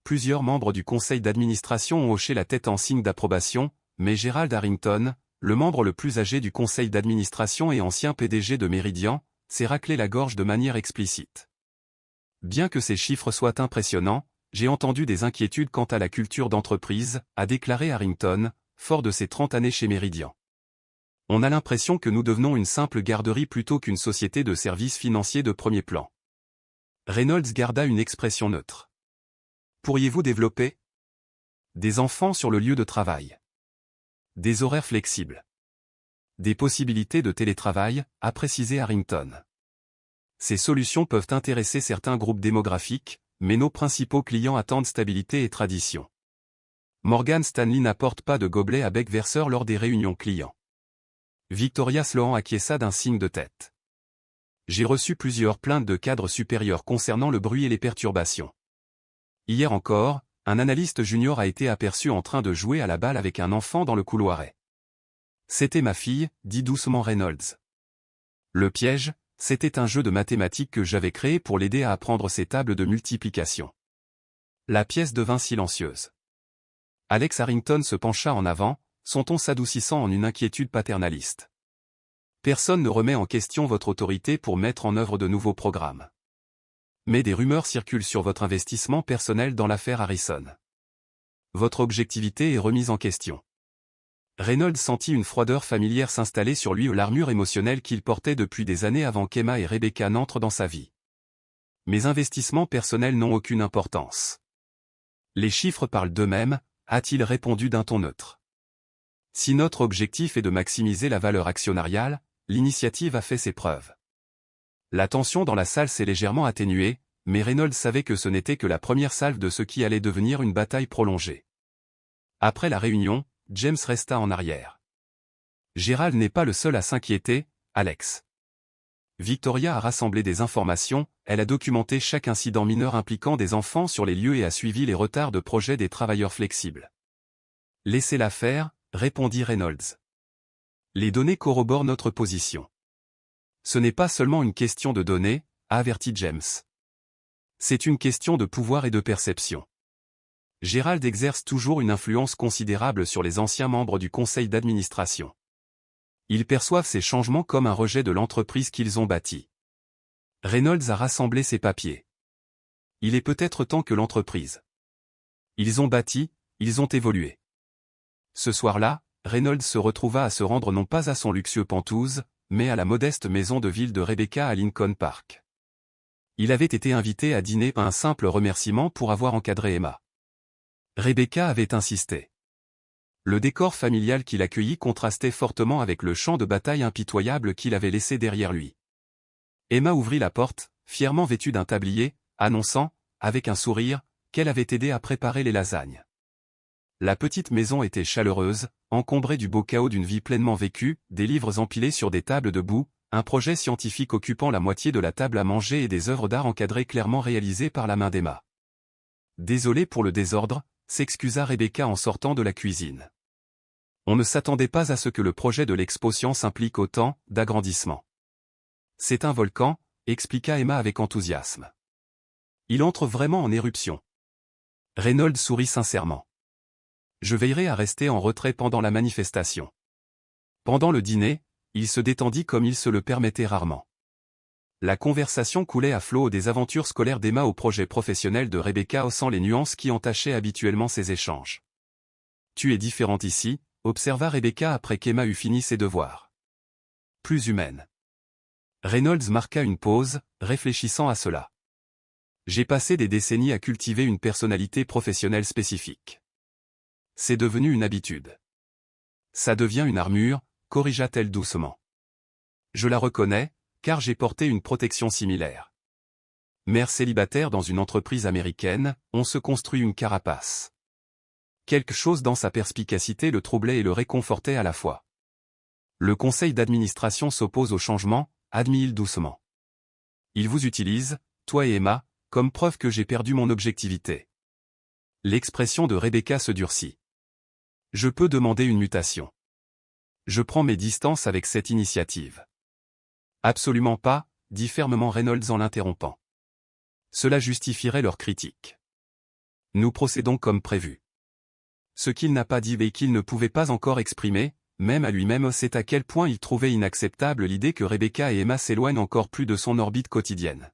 Plusieurs membres du conseil d'administration ont hoché la tête en signe d'approbation, mais Gerald Harrington, le membre le plus âgé du conseil d'administration et ancien PDG de Méridian, s'est raclé la gorge de manière explicite. Bien que ces chiffres soient impressionnants, j'ai entendu des inquiétudes quant à la culture d'entreprise, a déclaré Harrington, fort de ses 30 années chez Méridian. On a l'impression que nous devenons une simple garderie plutôt qu'une société de services financiers de premier plan. Reynolds garda une expression neutre. Pourriez-vous développer des enfants sur le lieu de travail? Des horaires flexibles. Des possibilités de télétravail, a précisé Harrington. Ces solutions peuvent intéresser certains groupes démographiques, mais nos principaux clients attendent stabilité et tradition. Morgan Stanley n'apporte pas de gobelet à bec verseur lors des réunions clients. Victoria Sloan acquiesça d'un signe de tête. J'ai reçu plusieurs plaintes de cadres supérieurs concernant le bruit et les perturbations. Hier encore, un analyste junior a été aperçu en train de jouer à la balle avec un enfant dans le couloiret. C'était ma fille, dit doucement Reynolds. Le piège, c'était un jeu de mathématiques que j'avais créé pour l'aider à apprendre ses tables de multiplication. La pièce devint silencieuse. Alex Harrington se pencha en avant, son ton s'adoucissant en une inquiétude paternaliste. Personne ne remet en question votre autorité pour mettre en œuvre de nouveaux programmes. Mais des rumeurs circulent sur votre investissement personnel dans l'affaire Harrison. Votre objectivité est remise en question. Reynolds sentit une froideur familière s'installer sur lui, l'armure émotionnelle qu'il portait depuis des années avant qu'Emma et Rebecca n'entrent dans sa vie. Mes investissements personnels n'ont aucune importance. Les chiffres parlent d'eux-mêmes, a-t-il répondu d'un ton neutre. Si notre objectif est de maximiser la valeur actionnariale, l'initiative a fait ses preuves. La tension dans la salle s'est légèrement atténuée, mais Reynolds savait que ce n'était que la première salve de ce qui allait devenir une bataille prolongée. Après la réunion, James resta en arrière. Gérald n'est pas le seul à s'inquiéter, Alex. Victoria a rassemblé des informations, elle a documenté chaque incident mineur impliquant des enfants sur les lieux et a suivi les retards de projet des travailleurs flexibles. Laissez-la faire, répondit Reynolds. Les données corroborent notre position. Ce n'est pas seulement une question de données, a averti James. C'est une question de pouvoir et de perception. Gerald exerce toujours une influence considérable sur les anciens membres du conseil d'administration. Ils perçoivent ces changements comme un rejet de l'entreprise qu'ils ont bâtie. Reynolds a rassemblé ses papiers. Il est peut-être temps que l'entreprise. Ils ont bâti, ils ont évolué. Ce soir-là, Reynolds se retrouva à se rendre non pas à son luxueux Penthouse, mais à la modeste maison de ville de Rebecca à Lincoln Park. Il avait été invité à dîner un simple remerciement pour avoir encadré Emma. Rebecca avait insisté. Le décor familial qui l'accueillit contrastait fortement avec le champ de bataille impitoyable qu'il avait laissé derrière lui. Emma ouvrit la porte, fièrement vêtue d'un tablier, annonçant, avec un sourire, qu'elle avait aidé à préparer les lasagnes. La petite maison était chaleureuse, encombrée du beau chaos d'une vie pleinement vécue, des livres empilés sur des tables debout, un projet scientifique occupant la moitié de la table à manger et des œuvres d'art encadrées clairement réalisées par la main d'Emma. Désolé pour le désordre, s'excusa Rebecca en sortant de la cuisine. On ne s'attendait pas à ce que le projet de l'Expo Science implique autant d'agrandissement. C'est un volcan, expliqua Emma avec enthousiasme. Il entre vraiment en éruption. Reynolds sourit sincèrement. Je veillerai à rester en retrait pendant la manifestation. Pendant le dîner, il se détendit comme il se le permettait rarement. La conversation coulait à flot des aventures scolaires d'Emma au projet professionnel de Rebecca haussant les nuances qui entachaient habituellement ces échanges. Tu es différente ici, observa Rebecca après qu'Emma eut fini ses devoirs. Plus humaine. Reynolds marqua une pause, réfléchissant à cela. J'ai passé des décennies à cultiver une personnalité professionnelle spécifique. C'est devenu une habitude. Ça devient une armure, corrigea-t-elle doucement. Je la reconnais, car j'ai porté une protection similaire. Mère célibataire dans une entreprise américaine, on se construit une carapace. Quelque chose dans sa perspicacité le troublait et le réconfortait à la fois. Le conseil d'administration s'oppose au changement, admit-il doucement. Il vous utilise, toi et Emma, comme preuve que j'ai perdu mon objectivité. L'expression de Rebecca se durcit. Je peux demander une mutation. Je prends mes distances avec cette initiative. Absolument pas, dit fermement Reynolds en l'interrompant. Cela justifierait leur critique. Nous procédons comme prévu. Ce qu'il n'a pas dit et qu'il ne pouvait pas encore exprimer, même à lui-même, c'est à quel point il trouvait inacceptable l'idée que Rebecca et Emma s'éloignent encore plus de son orbite quotidienne.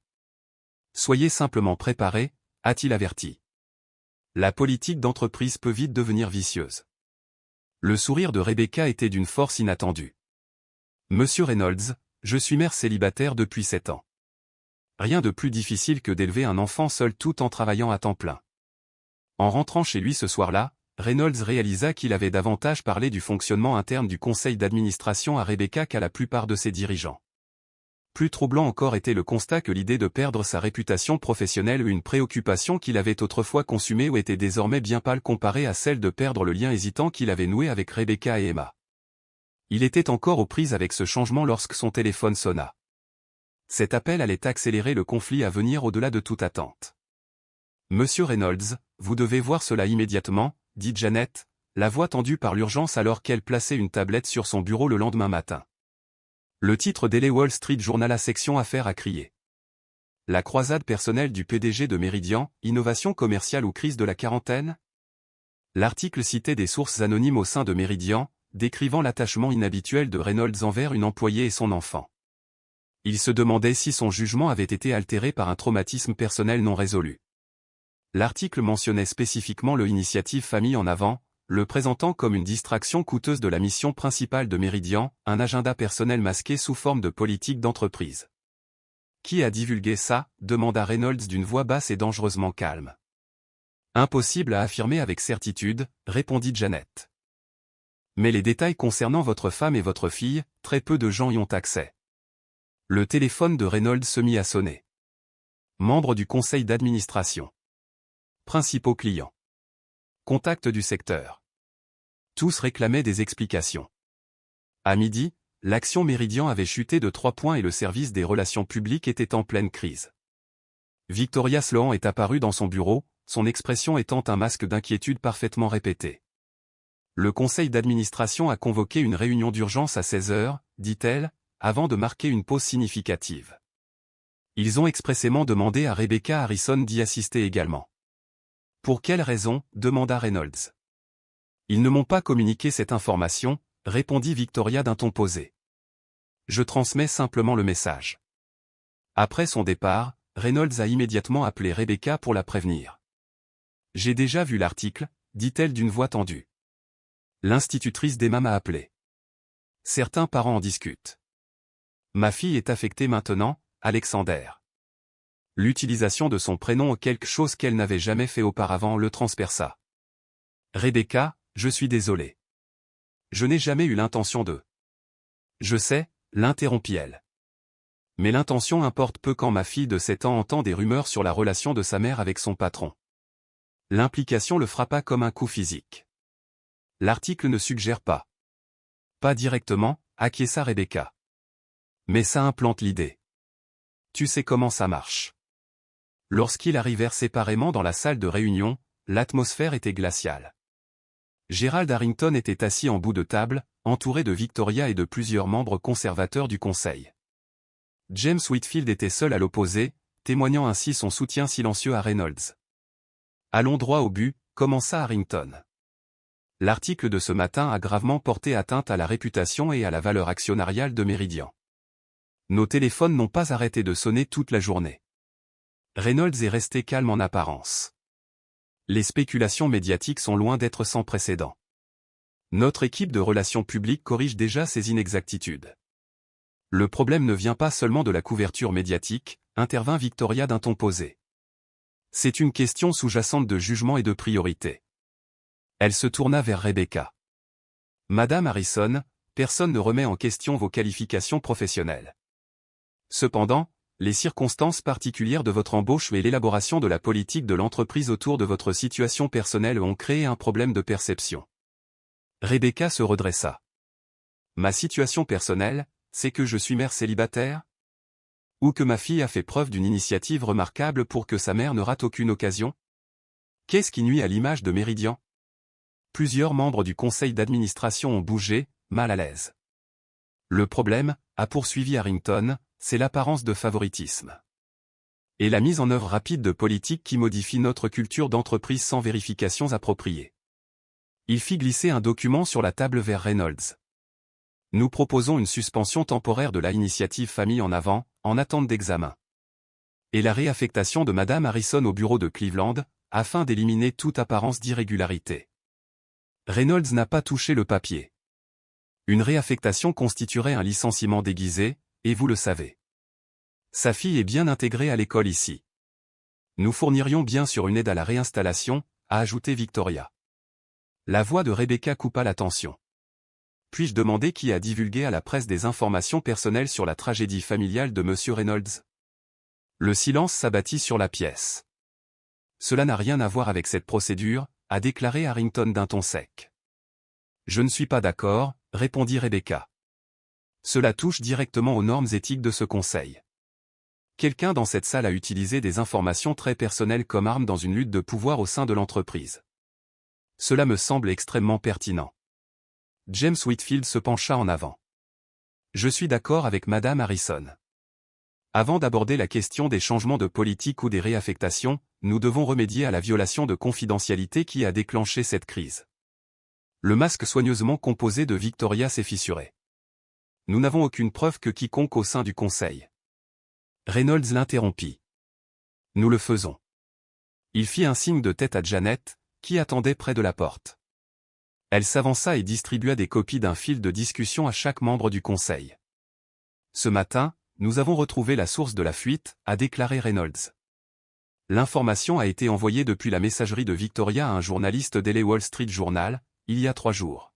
Soyez simplement préparés, a-t-il averti. La politique d'entreprise peut vite devenir vicieuse. Le sourire de Rebecca était d'une force inattendue. Monsieur Reynolds, je suis mère célibataire depuis 7 ans. Rien de plus difficile que d'élever un enfant seul tout en travaillant à temps plein. En rentrant chez lui ce soir-là, Reynolds réalisa qu'il avait davantage parlé du fonctionnement interne du conseil d'administration à Rebecca qu'à la plupart de ses dirigeants. Plus troublant encore était le constat que l'idée de perdre sa réputation professionnelle ou une préoccupation qu'il avait autrefois consumée ou était désormais bien pâle comparée à celle de perdre le lien hésitant qu'il avait noué avec Rebecca et Emma. Il était encore aux prises avec ce changement lorsque son téléphone sonna. Cet appel allait accélérer le conflit à venir au-delà de toute attente. Monsieur Reynolds, vous devez voir cela immédiatement, dit Janet, la voix tendue par l'urgence alors qu'elle plaçait une tablette sur son bureau le lendemain matin. Le titre Daily Wall Street Journal à section affaires a crié. La croisade personnelle du PDG de Meridian, innovation commerciale ou crise de la quarantaine? L'article citait des sources anonymes au sein de Meridian, décrivant l'attachement inhabituel de Reynolds envers une employée et son enfant. Il se demandait si son jugement avait été altéré par un traumatisme personnel non résolu. L'article mentionnait spécifiquement l'initiative Famille en avant, le présentant comme une distraction coûteuse de la mission principale de Meridian, un agenda personnel masqué sous forme de politique d'entreprise. Qui a divulgué ça? Demanda Reynolds d'une voix basse et dangereusement calme. Impossible à affirmer avec certitude, répondit Janet. Mais les détails concernant votre femme et votre fille, très peu de gens y ont accès. Le téléphone de Reynolds se mit à sonner. Membre du conseil d'administration. Principaux clients. Contact du secteur. Tous réclamaient des explications. À midi, l'action Meridian avait chuté de 3 points et le service des relations publiques était en pleine crise. Victoria Sloan est apparue dans son bureau, son expression étant un masque d'inquiétude parfaitement répété. Le conseil d'administration a convoqué une réunion d'urgence à 16 heures, dit-elle, avant de marquer une pause significative. Ils ont expressément demandé à Rebecca Harrison d'y assister également. Pour quelle raison, demanda Reynolds. Ils ne m'ont pas communiqué cette information, répondit Victoria d'un ton posé. Je transmets simplement le message. Après son départ, Reynolds a immédiatement appelé Rebecca pour la prévenir. J'ai déjà vu l'article, dit-elle d'une voix tendue. L'institutrice d'Emma m'a appelé. Certains parents en discutent. Ma fille est affectée maintenant, Alexander. L'utilisation de son prénom ou quelque chose qu'elle n'avait jamais fait auparavant le transperça. Rebecca, je suis désolé. Je n'ai jamais eu l'intention de. Je sais, l'interrompit-elle. Mais l'intention importe peu quand ma fille de 7 ans entend des rumeurs sur la relation de sa mère avec son patron. L'implication le frappa comme un coup physique. L'article ne suggère pas. Pas directement, acquiesça Rebecca. Mais ça implante l'idée. Tu sais comment ça marche. Lorsqu'ils arrivèrent séparément dans la salle de réunion, l'atmosphère était glaciale. Gerald Harrington était assis en bout de table, entouré de Victoria et de plusieurs membres conservateurs du conseil. James Whitfield était seul à l'opposé, témoignant ainsi son soutien silencieux à Reynolds. Allons droit au but, commença Harrington. L'article de ce matin a gravement porté atteinte à la réputation et à la valeur actionnariale de Meridian. Nos téléphones n'ont pas arrêté de sonner toute la journée. Reynolds est resté calme en apparence. Les spéculations médiatiques sont loin d'être sans précédent. Notre équipe de relations publiques corrige déjà ces inexactitudes. Le problème ne vient pas seulement de la couverture médiatique, intervint Victoria d'un ton posé. C'est une question sous-jacente de jugement et de priorité. Elle se tourna vers Rebecca. Madame Harrison, personne ne remet en question vos qualifications professionnelles. Cependant, les circonstances particulières de votre embauche et l'élaboration de la politique de l'entreprise autour de votre situation personnelle ont créé un problème de perception. Rebecca se redressa. Ma situation personnelle, c'est que je suis mère célibataire ? Ou que ma fille a fait preuve d'une initiative remarquable pour que sa mère ne rate aucune occasion ? Qu'est-ce qui nuit à l'image de Meridian ? Plusieurs membres du conseil d'administration ont bougé, mal à l'aise. Le problème, a poursuivi Harrington, c'est l'apparence de favoritisme. Et la mise en œuvre rapide de politiques qui modifient notre culture d'entreprise sans vérifications appropriées. Il fit glisser un document sur la table vers Reynolds. Nous proposons une suspension temporaire de la initiative famille en avant, en attente d'examen. Et la réaffectation de Madame Harrison au bureau de Cleveland, afin d'éliminer toute apparence d'irrégularité. Reynolds n'a pas touché le papier. Une réaffectation constituerait un licenciement déguisé, et vous le savez. Sa fille est bien intégrée à l'école ici. Nous fournirions bien sûr une aide à la réinstallation, a ajouté Victoria. La voix de Rebecca coupa la tension. Puis-je demander qui a divulgué à la presse des informations personnelles sur la tragédie familiale de Monsieur Reynolds ? Le silence s'abattit sur la pièce. Cela n'a rien à voir avec cette procédure, a déclaré Harrington d'un ton sec. Je ne suis pas d'accord, répondit Rebecca. Cela touche directement aux normes éthiques de ce conseil. Quelqu'un dans cette salle a utilisé des informations très personnelles comme arme dans une lutte de pouvoir au sein de l'entreprise. Cela me semble extrêmement pertinent. James Whitfield se pencha en avant. Je suis d'accord avec Madame Harrison. Avant d'aborder la question des changements de politique ou des réaffectations, nous devons remédier à la violation de confidentialité qui a déclenché cette crise. Le masque soigneusement composé de Victoria s'est fissuré. Nous n'avons aucune preuve que quiconque au sein du conseil. Reynolds l'interrompit. Nous le faisons. Il fit un signe de tête à Janet, qui attendait près de la porte. Elle s'avança et distribua des copies d'un fil de discussion à chaque membre du conseil. Ce matin, nous avons retrouvé la source de la fuite, a déclaré Reynolds. L'information a été envoyée depuis la messagerie de Victoria à un journaliste d'LA Wall Street Journal, il y a 3 jours.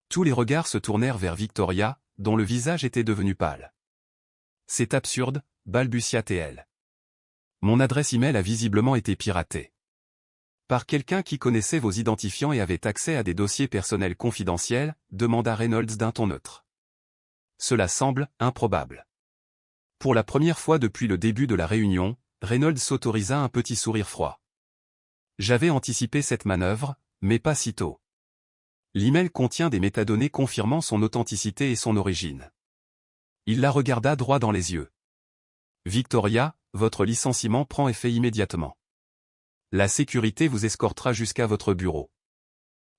Tous les regards se tournèrent vers Victoria, dont le visage était devenu pâle. C'est absurde, balbutia-t-elle. Mon adresse email a visiblement été piratée. Par quelqu'un qui connaissait vos identifiants et avait accès à des dossiers personnels confidentiels, demanda Reynolds d'un ton neutre. Cela semble improbable. Pour la première fois depuis le début de la réunion, Reynolds s'autorisa un petit sourire froid. J'avais anticipé cette manœuvre, mais pas si tôt. L'email contient des métadonnées confirmant son authenticité et son origine. Il la regarda droit dans les yeux. Victoria, votre licenciement prend effet immédiatement. La sécurité vous escortera jusqu'à votre bureau.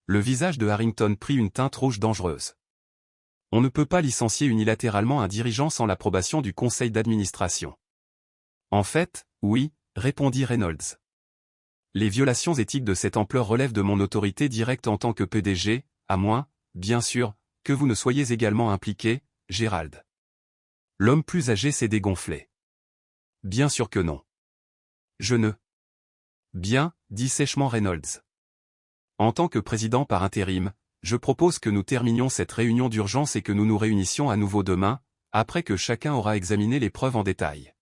Le visage de Harrington prit une teinte rouge dangereuse. On ne peut pas licencier unilatéralement un dirigeant sans l'approbation du conseil d'administration. En fait, oui, répondit Reynolds. Les violations éthiques de cette ampleur relèvent de mon autorité directe en tant que PDG, à moins, bien sûr, que vous ne soyez également impliqué, Gérald. L'homme plus âgé s'est dégonflé. Bien sûr que non. Je ne. Bien, dit sèchement Reynolds. En tant que président par intérim, je propose que nous terminions cette réunion d'urgence et que nous nous réunissions à nouveau demain, après que chacun aura examiné les preuves en détail.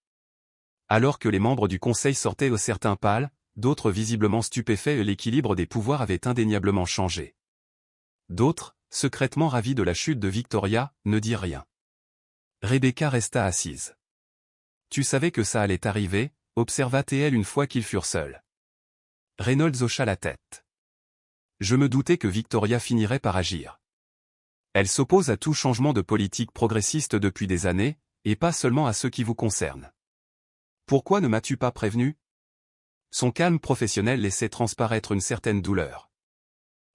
Alors que les membres du conseil sortaient certains pâles, d'autres visiblement stupéfaits et l'équilibre des pouvoirs avait indéniablement changé. D'autres, secrètement ravis de la chute de Victoria, ne dirent rien. Rebecca resta assise. Tu savais que ça allait arriver, observa-t-elle une fois qu'ils furent seuls. Reynolds hocha la tête. Je me doutais que Victoria finirait par agir. Elle s'oppose à tout changement de politique progressiste depuis des années, et pas seulement à ceux qui vous concernent. Pourquoi ne m'as-tu pas prévenu? Son calme professionnel laissait transparaître une certaine douleur.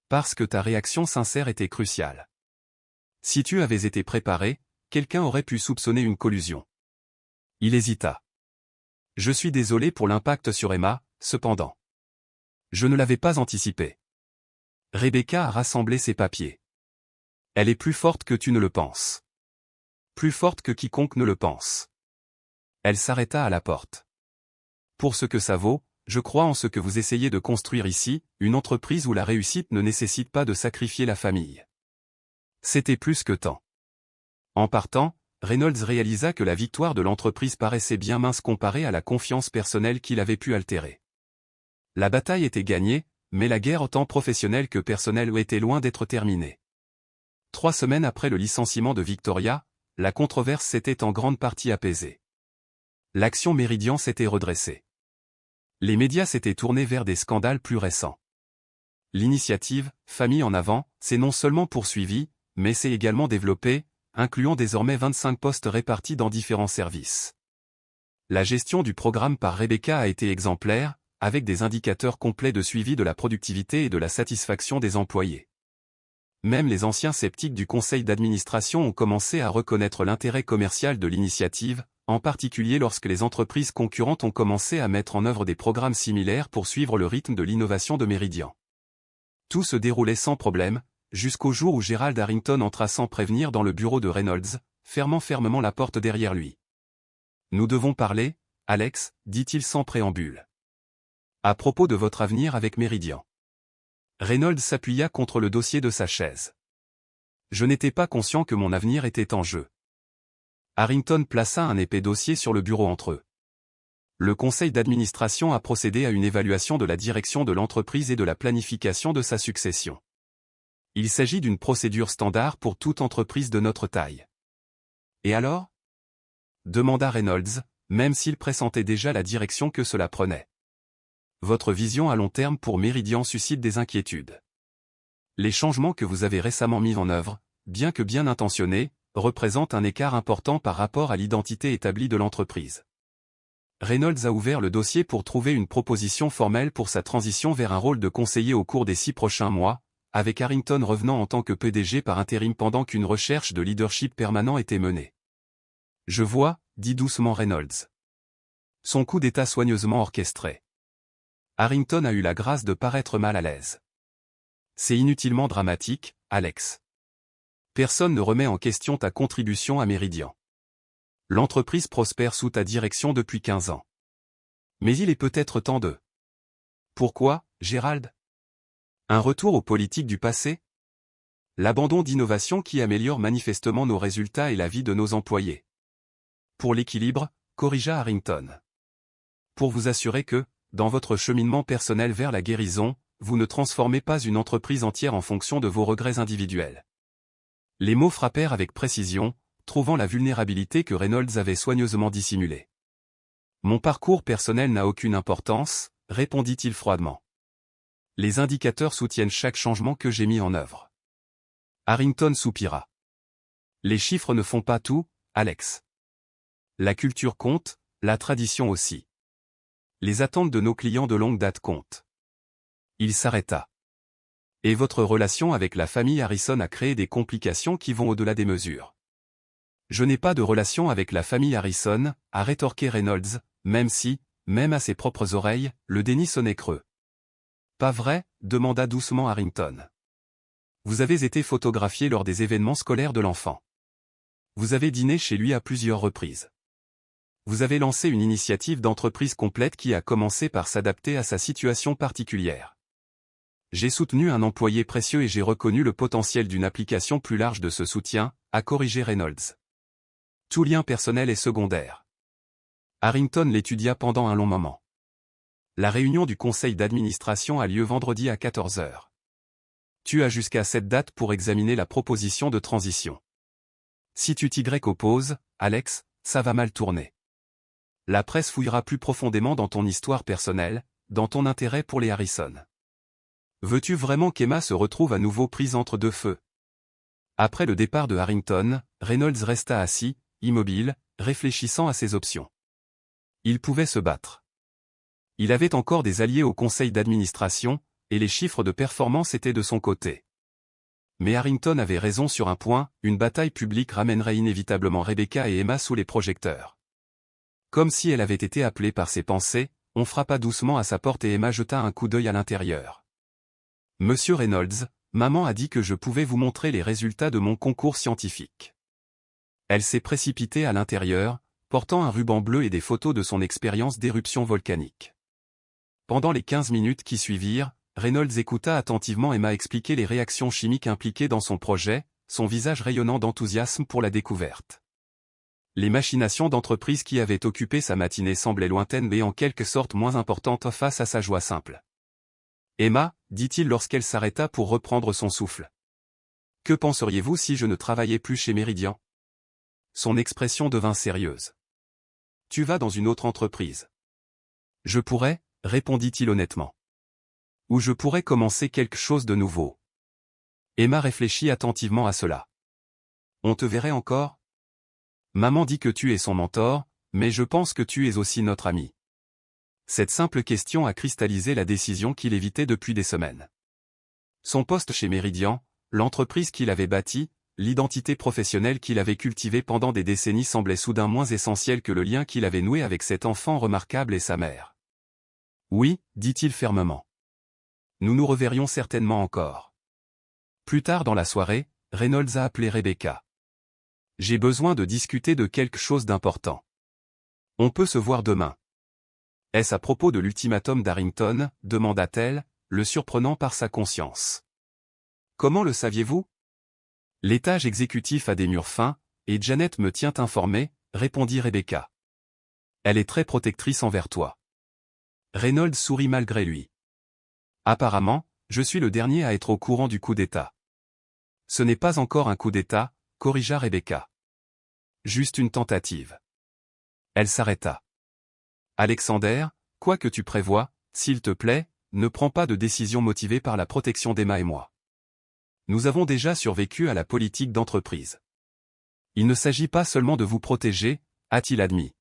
Parce que ta réaction sincère était cruciale. Si tu avais été préparé, quelqu'un aurait pu soupçonner une collusion. Il hésita. Je suis désolé pour l'impact sur Emma, cependant. Je ne l'avais pas anticipé. Rebecca a rassemblé ses papiers. Elle est plus forte que tu ne le penses. Plus forte que quiconque ne le pense. Elle s'arrêta à la porte. Pour ce que ça vaut, je crois en ce que vous essayez de construire ici, une entreprise où la réussite ne nécessite pas de sacrifier la famille. C'était plus que temps. En partant, Reynolds réalisa que la victoire de l'entreprise paraissait bien mince comparée à la confiance personnelle qu'il avait pu altérer. La bataille était gagnée, mais la guerre tant professionnelle que personnelle était loin d'être terminée. 3 semaines après le licenciement de Victoria, la controverse s'était en grande partie apaisée. L'action Méridian s'était redressée. Les médias s'étaient tournés vers des scandales plus récents. L'initiative « Famille en avant » s'est non seulement poursuivie, mais s'est également développée, incluant désormais 25 postes répartis dans différents services. La gestion du programme par Rebecca a été exemplaire, avec des indicateurs complets de suivi de la productivité et de la satisfaction des employés. Même les anciens sceptiques du conseil d'administration ont commencé à reconnaître l'intérêt commercial de l'initiative, en particulier lorsque les entreprises concurrentes ont commencé à mettre en œuvre des programmes similaires pour suivre le rythme de l'innovation de Méridian. Tout se déroulait sans problème, jusqu'au jour où Gérald Harrington entra sans prévenir dans le bureau de Reynolds, fermant fermement la porte derrière lui. « Nous devons parler, Alex, dit-il sans préambule. À propos de votre avenir avec Méridian. » Reynolds s'appuya contre le dossier de sa chaise. « Je n'étais pas conscient que mon avenir était en jeu. » Harrington plaça un épais dossier sur le bureau entre eux. Le conseil d'administration a procédé à une évaluation de la direction de l'entreprise et de la planification de sa succession. Il s'agit d'une procédure standard pour toute entreprise de notre taille. Et alors? Demanda Reynolds, même s'il pressentait déjà la direction que cela prenait. Votre vision à long terme pour Méridian suscite des inquiétudes. Les changements que vous avez récemment mis en œuvre, bien que bien intentionnés, représentent un écart important par rapport à l'identité établie de l'entreprise. Reynolds a ouvert le dossier pour trouver une proposition formelle pour sa transition vers un rôle de conseiller au cours des 6 prochains mois, avec Harrington revenant en tant que PDG par intérim pendant qu'une recherche de leadership permanent était menée. Je vois, dit doucement Reynolds. Son coup d'état soigneusement orchestré. Harrington a eu la grâce de paraître mal à l'aise. C'est inutilement dramatique, Alex. Personne ne remet en question ta contribution à Méridian. L'entreprise prospère sous ta direction depuis 15 ans. Mais il est peut-être temps de... Pourquoi, Gérald? Un retour aux politiques du passé? L'abandon d'innovation qui améliore manifestement nos résultats et la vie de nos employés. Pour l'équilibre, corrigea Harrington. Pour vous assurer que, dans votre cheminement personnel vers la guérison, vous ne transformez pas une entreprise entière en fonction de vos regrets individuels. Les mots frappèrent avec précision, trouvant la vulnérabilité que Reynolds avait soigneusement dissimulée. Mon parcours personnel n'a aucune importance, répondit-il froidement. Les indicateurs soutiennent chaque changement que j'ai mis en œuvre. Harrington soupira. Les chiffres ne font pas tout, Alex. La culture compte, La tradition aussi. Les attentes de nos clients de longue date comptent. Il s'arrêta. Et votre relation avec la famille Harrison a créé des complications qui vont au-delà des mesures. Je n'ai pas de relation avec la famille Harrison, a rétorqué Reynolds, même si, même à ses propres oreilles, le déni sonnait creux. Pas vrai, demanda doucement Harrington. Vous avez été photographié lors des événements scolaires de l'enfant. Vous avez dîné chez lui à plusieurs reprises. Vous avez lancé une initiative d'entreprise complète qui a commencé par s'adapter à sa situation particulière. J'ai soutenu un employé précieux et j'ai reconnu le potentiel d'une application plus large de ce soutien, a corrigé Reynolds. Tout lien personnel est secondaire. Harrington l'étudia pendant un long moment. La réunion du conseil d'administration a lieu vendredi à 14 h. Tu as jusqu'à cette date pour examiner la proposition de transition. Si tu t'y opposes, Alex, ça va mal tourner. La presse fouillera plus profondément dans ton histoire personnelle, dans ton intérêt pour les Harrison. Veux-tu vraiment qu'Emma se retrouve à nouveau prise entre deux feux? Après le départ de Harrington, Reynolds resta assis, immobile, réfléchissant à ses options. Il pouvait se battre. Il avait encore des alliés au conseil d'administration, et les chiffres de performance étaient de son côté. Mais Harrington avait raison sur un point, une bataille publique ramènerait inévitablement Rebecca et Emma sous les projecteurs. Comme si elle avait été appelée par ses pensées, on frappa doucement à sa porte et Emma jeta un coup d'œil à l'intérieur. « Monsieur Reynolds, maman a dit que je pouvais vous montrer les résultats de mon concours scientifique. » Elle s'est précipitée à l'intérieur, portant un ruban bleu et des photos de son expérience d'éruption volcanique. Pendant les 15 minutes qui suivirent, Reynolds écouta attentivement Emma expliquer les réactions chimiques impliquées dans son projet, son visage rayonnant d'enthousiasme pour la découverte. Les machinations d'entreprise qui avaient occupé sa matinée semblaient lointaines mais en quelque sorte moins importantes face à sa joie simple. « Emma, dit-il lorsqu'elle s'arrêta pour reprendre son souffle. Que penseriez-vous si je ne travaillais plus chez Meridian ? » Son expression devint sérieuse. « Tu vas dans une autre entreprise. »« Je pourrais, répondit-il honnêtement. « Ou je pourrais commencer quelque chose de nouveau. » Emma réfléchit attentivement à cela. « On te verrait encore ? Maman dit que tu es son mentor, mais je pense que tu es aussi notre ami. » Cette simple question a cristallisé la décision qu'il évitait depuis des semaines. Son poste chez Meridian, l'entreprise qu'il avait bâtie, l'identité professionnelle qu'il avait cultivée pendant des décennies semblait soudain moins essentielle que le lien qu'il avait noué avec cet enfant remarquable et sa mère. « Oui, dit-il fermement. Nous nous reverrions certainement encore. » Plus tard dans la soirée, Reynolds a appelé Rebecca. « J'ai besoin de discuter de quelque chose d'important. On peut se voir demain. » « Est-ce à propos de l'ultimatum d'Harrington ?» demanda-t-elle, le surprenant par sa conscience. « Comment le saviez-vous ? » « L'étage exécutif a des murs fins, et Janet me tient informé, » répondit Rebecca. « Elle est très protectrice envers toi. » Reynolds sourit malgré lui. « Apparemment, je suis le dernier à être au courant du coup d'État. »« Ce n'est pas encore un coup d'État, » corrigea Rebecca. « Juste une tentative. » Elle s'arrêta. « Alexander, quoi que tu prévois, s'il te plaît, ne prends pas de décision motivée par la protection d'Emma et moi. Nous avons déjà survécu à la politique d'entreprise. Il ne s'agit pas seulement de vous protéger, a-t-il admis.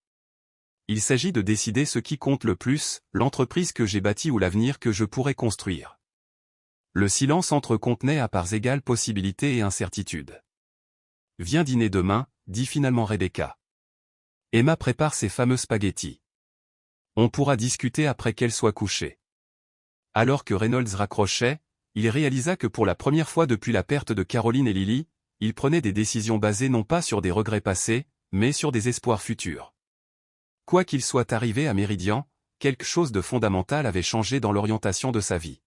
Il s'agit de décider ce qui compte le plus, l'entreprise que j'ai bâtie ou l'avenir que je pourrais construire. » Le silence entrecontenait à parts égales possibilités et incertitudes. « Viens dîner demain, dit finalement Rebecca. Emma prépare ses fameux spaghettis. On pourra discuter après qu'elle soit couchée. » Alors que Reynolds raccrochait, il réalisa que pour la première fois depuis la perte de Caroline et Lily, il prenait des décisions basées non pas sur des regrets passés, mais sur des espoirs futurs. Quoi qu'il soit arrivé à Meridian, quelque chose de fondamental avait changé dans l'orientation de sa vie.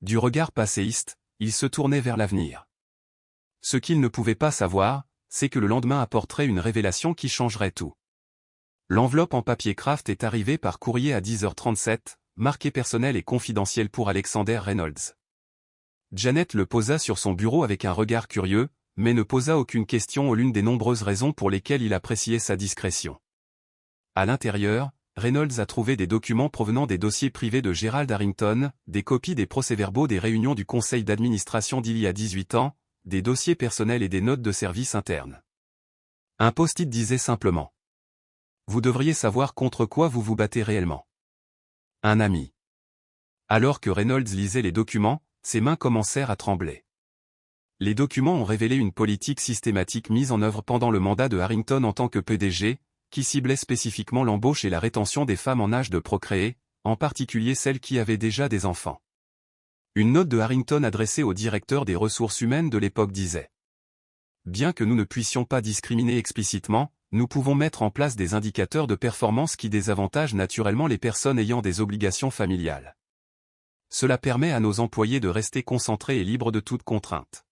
Du regard passéiste, il se tournait vers l'avenir. Ce qu'il ne pouvait pas savoir, c'est que le lendemain apporterait une révélation qui changerait tout. L'enveloppe en papier craft est arrivée par courrier à 10h37, marqué personnel et confidentiel pour Alexander Reynolds. Janet le posa sur son bureau avec un regard curieux, mais ne posa aucune question aux l'une des nombreuses raisons pour lesquelles il appréciait sa discrétion. À l'intérieur, Reynolds a trouvé des documents provenant des dossiers privés de Gerald Harrington, des copies des procès-verbaux des réunions du conseil d'administration d'il y a 18 ans, des dossiers personnels et des notes de service internes. Un post-it disait simplement : « Vous devriez savoir contre quoi vous vous battez réellement. Un ami. Alors que Reynolds lisait les documents, ses mains commencèrent à trembler. Les documents ont révélé une politique systématique mise en œuvre pendant le mandat de Harrington en tant que PDG, qui ciblait spécifiquement l'embauche et la rétention des femmes en âge de procréer, en particulier celles qui avaient déjà des enfants. Une note de Harrington adressée au directeur des ressources humaines de l'époque disait: bien que nous ne puissions pas discriminer explicitement, nous pouvons mettre en place des indicateurs de performance qui désavantagent naturellement les personnes ayant des obligations familiales. Cela permet à nos employés de rester concentrés et libres de toute contrainte.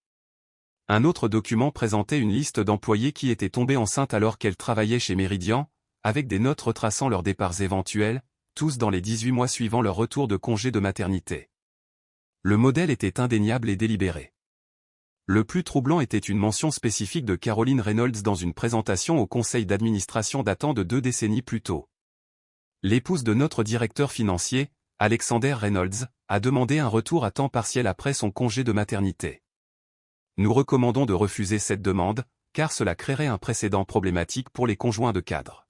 Un autre document présentait une liste d'employés qui étaient tombés enceintes alors qu'elles travaillaient chez Meridian, avec des notes retraçant leurs départs éventuels, tous dans les 18 mois suivant leur retour de congé de maternité. Le modèle était indéniable et délibéré. Le plus troublant était une mention spécifique de Caroline Reynolds dans une présentation au conseil d'administration datant de 2 décennies plus tôt. L'épouse de notre directeur financier, Alexander Reynolds, a demandé un retour à temps partiel après son congé de maternité. Nous recommandons de refuser cette demande, car cela créerait un précédent problématique pour les conjoints de cadre.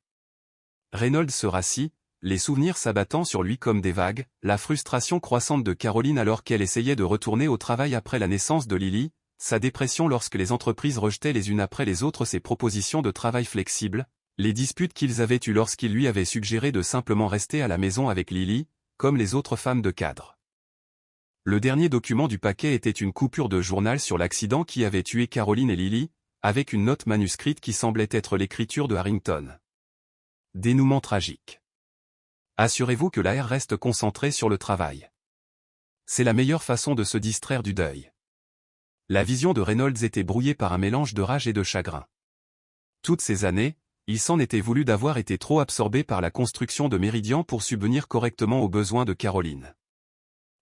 Reynolds se rassit, les souvenirs s'abattant sur lui comme des vagues, la frustration croissante de Caroline alors qu'elle essayait de retourner au travail après la naissance de Lily, sa dépression lorsque les entreprises rejetaient les unes après les autres ses propositions de travail flexible, les disputes qu'ils avaient eues lorsqu'il lui avait suggéré de simplement rester à la maison avec Lily, comme les autres femmes de cadre. Le dernier document du paquet était une coupure de journal sur l'accident qui avait tué Caroline et Lily, avec une note manuscrite qui semblait être l'écriture de Harrington. Dénouement tragique. Assurez-vous que l'AR reste concentré sur le travail. C'est la meilleure façon de se distraire du deuil. La vision de Reynolds était brouillée par un mélange de rage et de chagrin. Toutes ces années, il s'en était voulu d'avoir été trop absorbé par la construction de Meridian pour subvenir correctement aux besoins de Caroline.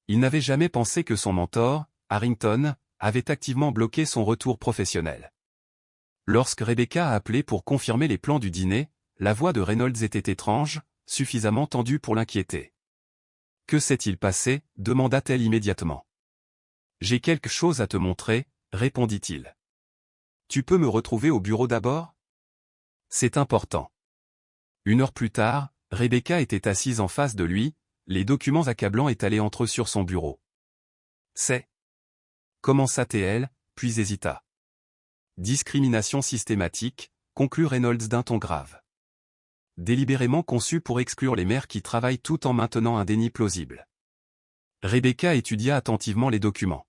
Il n'avait jamais pensé que son mentor, Harrington, avait activement bloqué son retour professionnel. Lorsque Rebecca a appelé pour confirmer les plans du dîner, la voix de Reynolds était étrange, suffisamment tendue pour l'inquiéter. « Que s'est-il passé » demanda-t-elle immédiatement. « J'ai quelque chose à te montrer » répondit-il. « Tu peux me retrouver au bureau d'abord ? C'est important. » 1 heure plus tard, Rebecca était assise en face de lui, les documents accablants étalés entre eux sur son bureau. « C'est... » commença-t-elle, puis hésita. « Discrimination systématique » conclut Reynolds d'un ton grave. Délibérément conçu pour exclure les mères qui travaillent tout en maintenant un déni plausible. Rebecca étudia attentivement les documents.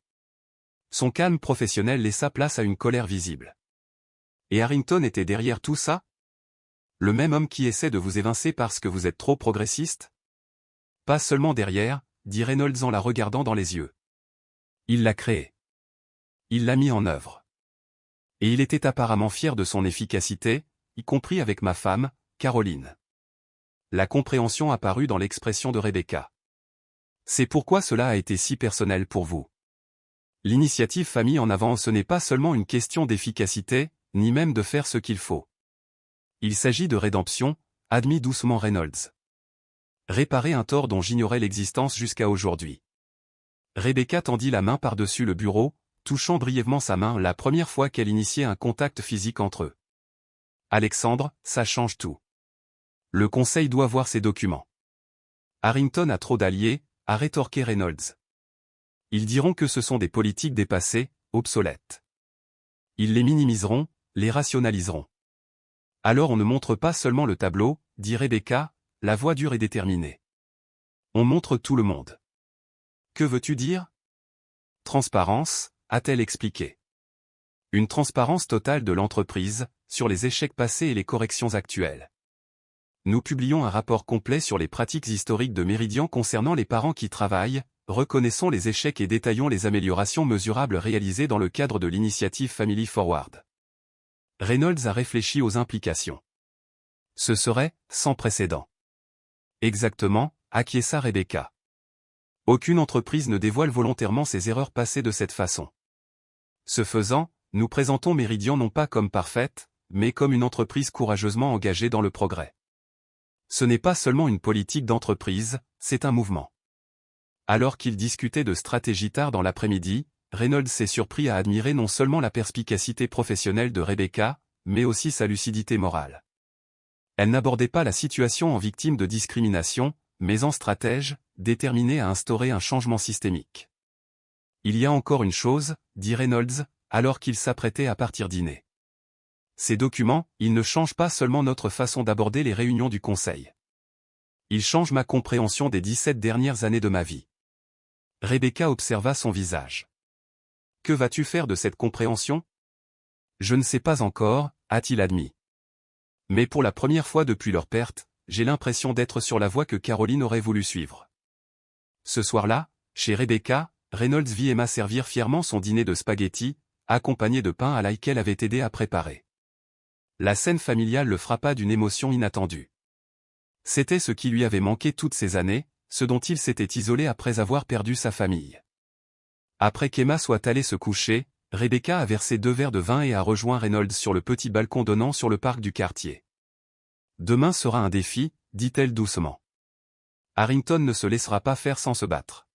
Son calme professionnel laissa place à une colère visible. Et Harrington était derrière tout ça ? Le même homme qui essaie de vous évincer parce que vous êtes trop progressiste ? Pas seulement derrière, dit Reynolds en la regardant dans les yeux. Il l'a créé. Il l'a mis en œuvre. Et il était apparemment fier de son efficacité, y compris avec ma femme, Caroline. La compréhension apparut dans l'expression de Rebecca. C'est pourquoi cela a été si personnel pour vous. L'initiative famille en avant, ce n'est pas seulement une question d'efficacité, ni même de faire ce qu'il faut. Il s'agit de rédemption, admit doucement Reynolds. Réparer un tort dont j'ignorais l'existence jusqu'à aujourd'hui. Rebecca tendit la main par-dessus le bureau, touchant brièvement sa main la première fois qu'elle initiait un contact physique entre eux. Alexandre, ça change tout. Le conseil doit voir ces documents. Harrington a trop d'alliés, a rétorqué Reynolds. Ils diront que ce sont des politiques dépassées, obsolètes. Ils les minimiseront, les rationaliseront. Alors on ne montre pas seulement le tableau, dit Rebecca, la voix dure et déterminée. On montre tout le monde. Que veux-tu dire ? Transparence, a-t-elle expliqué. Une transparence totale de l'entreprise, sur les échecs passés et les corrections actuelles. Nous publions un rapport complet sur les pratiques historiques de Meridian concernant les parents qui travaillent, reconnaissons les échecs et détaillons les améliorations mesurables réalisées dans le cadre de l'initiative Family Forward. Reynolds a réfléchi aux implications. Ce serait sans précédent. Exactement, acquiesça Rebecca. Aucune entreprise ne dévoile volontairement ses erreurs passées de cette façon. Ce faisant, nous présentons Meridian non pas comme parfaite, mais comme une entreprise courageusement engagée dans le progrès. Ce n'est pas seulement une politique d'entreprise, c'est un mouvement. Alors qu'ils discutaient de stratégie tard dans l'après-midi, Reynolds s'est surpris à admirer non seulement la perspicacité professionnelle de Rebecca, mais aussi sa lucidité morale. Elle n'abordait pas la situation en victime de discrimination, mais en stratège, déterminée à instaurer un changement systémique. Il y a encore une chose, dit Reynolds, alors qu'il s'apprêtait à partir dîner. Ces documents, ils ne changent pas seulement notre façon d'aborder les réunions du Conseil. Ils changent ma compréhension des 17 dernières années de ma vie. Rebecca observa son visage. Que vas-tu faire de cette compréhension? Je ne sais pas encore, a-t-il admis. Mais pour la première fois depuis leur perte, j'ai l'impression d'être sur la voie que Caroline aurait voulu suivre. Ce soir-là, chez Rebecca, Reynolds vit Emma servir fièrement son dîner de spaghettis, accompagné de pain à l'ail qu'elle avait aidé à préparer. La scène familiale le frappa d'une émotion inattendue. C'était ce qui lui avait manqué toutes ces années, ce dont il s'était isolé après avoir perdu sa famille. Après qu'Emma soit allée se coucher, Rebecca a versé 2 verres de vin et a rejoint Reynolds sur le petit balcon donnant sur le parc du quartier. Demain sera un défi, dit-elle doucement. Harrington ne se laissera pas faire sans se battre.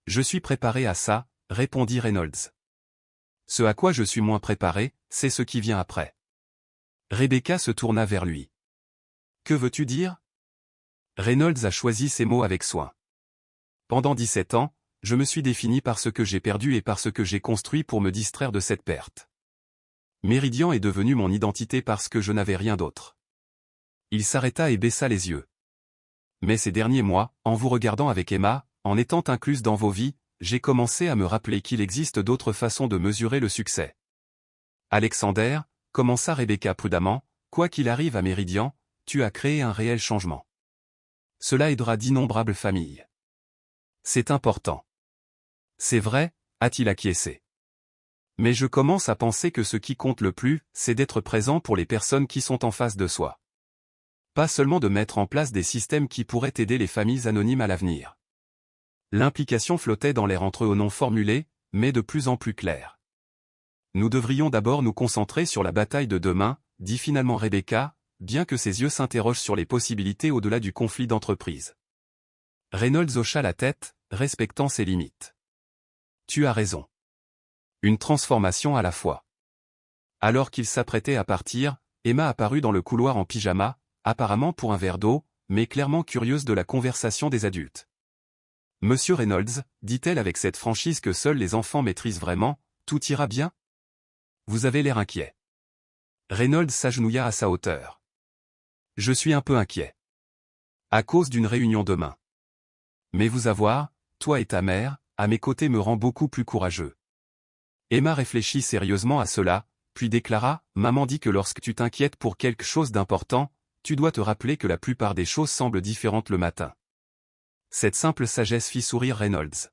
Je suis préparé à ça, répondit Reynolds. Ce à quoi je suis moins préparé, c'est ce qui vient après. Rebecca se tourna vers lui. Que veux-tu dire? Reynolds a choisi ses mots avec soin. Pendant 17 ans, je me suis défini par ce que j'ai perdu et par ce que j'ai construit pour me distraire de cette perte. Méridian est devenu mon identité parce que je n'avais rien d'autre. Il s'arrêta et baissa les yeux. Mais ces derniers mois, en vous regardant avec Emma, en étant incluse dans vos vies, j'ai commencé à me rappeler qu'il existe d'autres façons de mesurer le succès. Alexander, commença Rebecca prudemment, quoi qu'il arrive à Méridian, tu as créé un réel changement. Cela aidera d'innombrables familles. C'est important. C'est vrai, a-t-il acquiescé. Mais je commence à penser que ce qui compte le plus, c'est d'être présent pour les personnes qui sont en face de soi. Pas seulement de mettre en place des systèmes qui pourraient aider les familles anonymes à l'avenir. L'implication flottait dans l'air entre eux non formulés, mais de plus en plus claire. Nous devrions d'abord nous concentrer sur la bataille de demain, dit finalement Rebecca, bien que ses yeux s'interrogent sur les possibilités au-delà du conflit d'entreprise. Reynolds hocha la tête, respectant ses limites. Tu as raison. Une transformation à la fois. Alors qu'il s'apprêtait à partir, Emma apparut dans le couloir en pyjama, apparemment pour un verre d'eau, mais clairement curieuse de la conversation des adultes. Monsieur Reynolds, dit-elle avec cette franchise que seuls les enfants maîtrisent vraiment, tout ira bien? Vous avez l'air inquiet. Reynolds s'agenouilla à sa hauteur. Je suis un peu inquiet. À cause d'une réunion demain. Mais vous avoir, toi et ta mère, à mes côtés me rend beaucoup plus courageux. Emma réfléchit sérieusement à cela, puis déclara, maman dit que lorsque tu t'inquiètes pour quelque chose d'important, tu dois te rappeler que la plupart des choses semblent différentes le matin. Cette simple sagesse fit sourire Reynolds.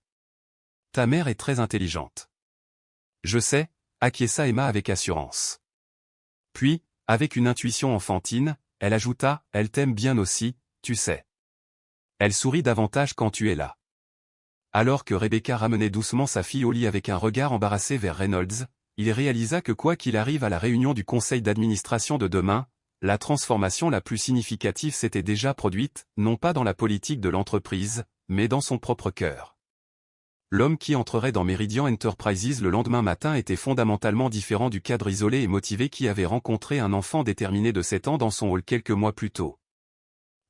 Ta mère est très intelligente. Je sais, acquiesça Emma avec assurance. Puis, avec une intuition enfantine, elle ajouta, elle t'aime bien aussi, tu sais. Elle sourit davantage quand tu es là. Alors que Rebecca ramenait doucement sa fille au lit avec un regard embarrassé vers Reynolds, il réalisa que quoi qu'il arrive à la réunion du conseil d'administration de demain, la transformation la plus significative s'était déjà produite, non pas dans la politique de l'entreprise, mais dans son propre cœur. L'homme qui entrerait dans Meridian Enterprises le lendemain matin était fondamentalement différent du cadre isolé et motivé qui avait rencontré un enfant déterminé de 7 ans dans son hall quelques mois plus tôt.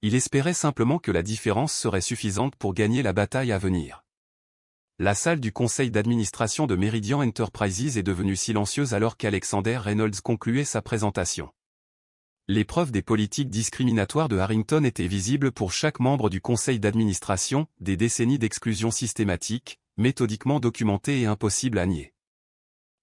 Il espérait simplement que la différence serait suffisante pour gagner la bataille à venir. La salle du conseil d'administration de Meridian Enterprises est devenue silencieuse alors qu'Alexander Reynolds concluait sa présentation. Les preuves des politiques discriminatoires de Harrington étaient visibles pour chaque membre du conseil d'administration, des décennies d'exclusion systématique, méthodiquement documentées et impossibles à nier.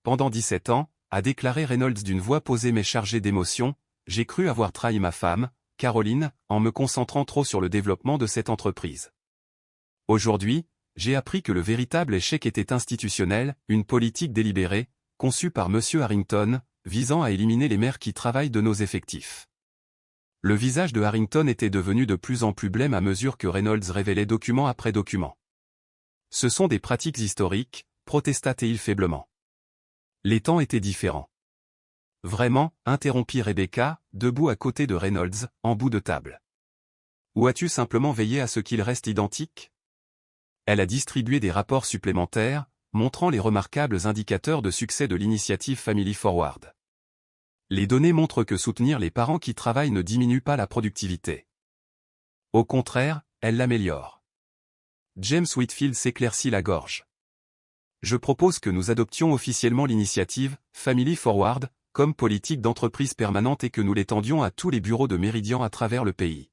Pendant 17 ans, a déclaré Reynolds d'une voix posée mais chargée d'émotion, j'ai cru avoir trahi ma femme, Caroline, en me concentrant trop sur le développement de cette entreprise. Aujourd'hui, j'ai appris que le véritable échec était institutionnel, une politique délibérée, conçue par M. Harrington, visant à éliminer les mères qui travaillent de nos effectifs. Le visage de Harrington était devenu de plus en plus blême à mesure que Reynolds révélait document après document. Ce sont des pratiques historiques, protesta-t-il faiblement. Les temps étaient différents. Vraiment, interrompit Rebecca, debout à côté de Reynolds, en bout de table. Ou as-tu simplement veillé à ce qu'il reste identique? Elle a distribué des rapports supplémentaires, montrant les remarquables indicateurs de succès de l'initiative Family Forward. Les données montrent que soutenir les parents qui travaillent ne diminue pas la productivité. Au contraire, elle l'améliore. James Whitfield s'éclaircit la gorge. Je propose que nous adoptions officiellement l'initiative Family Forward comme politique d'entreprise permanente et que nous l'étendions à tous les bureaux de Meridian à travers le pays.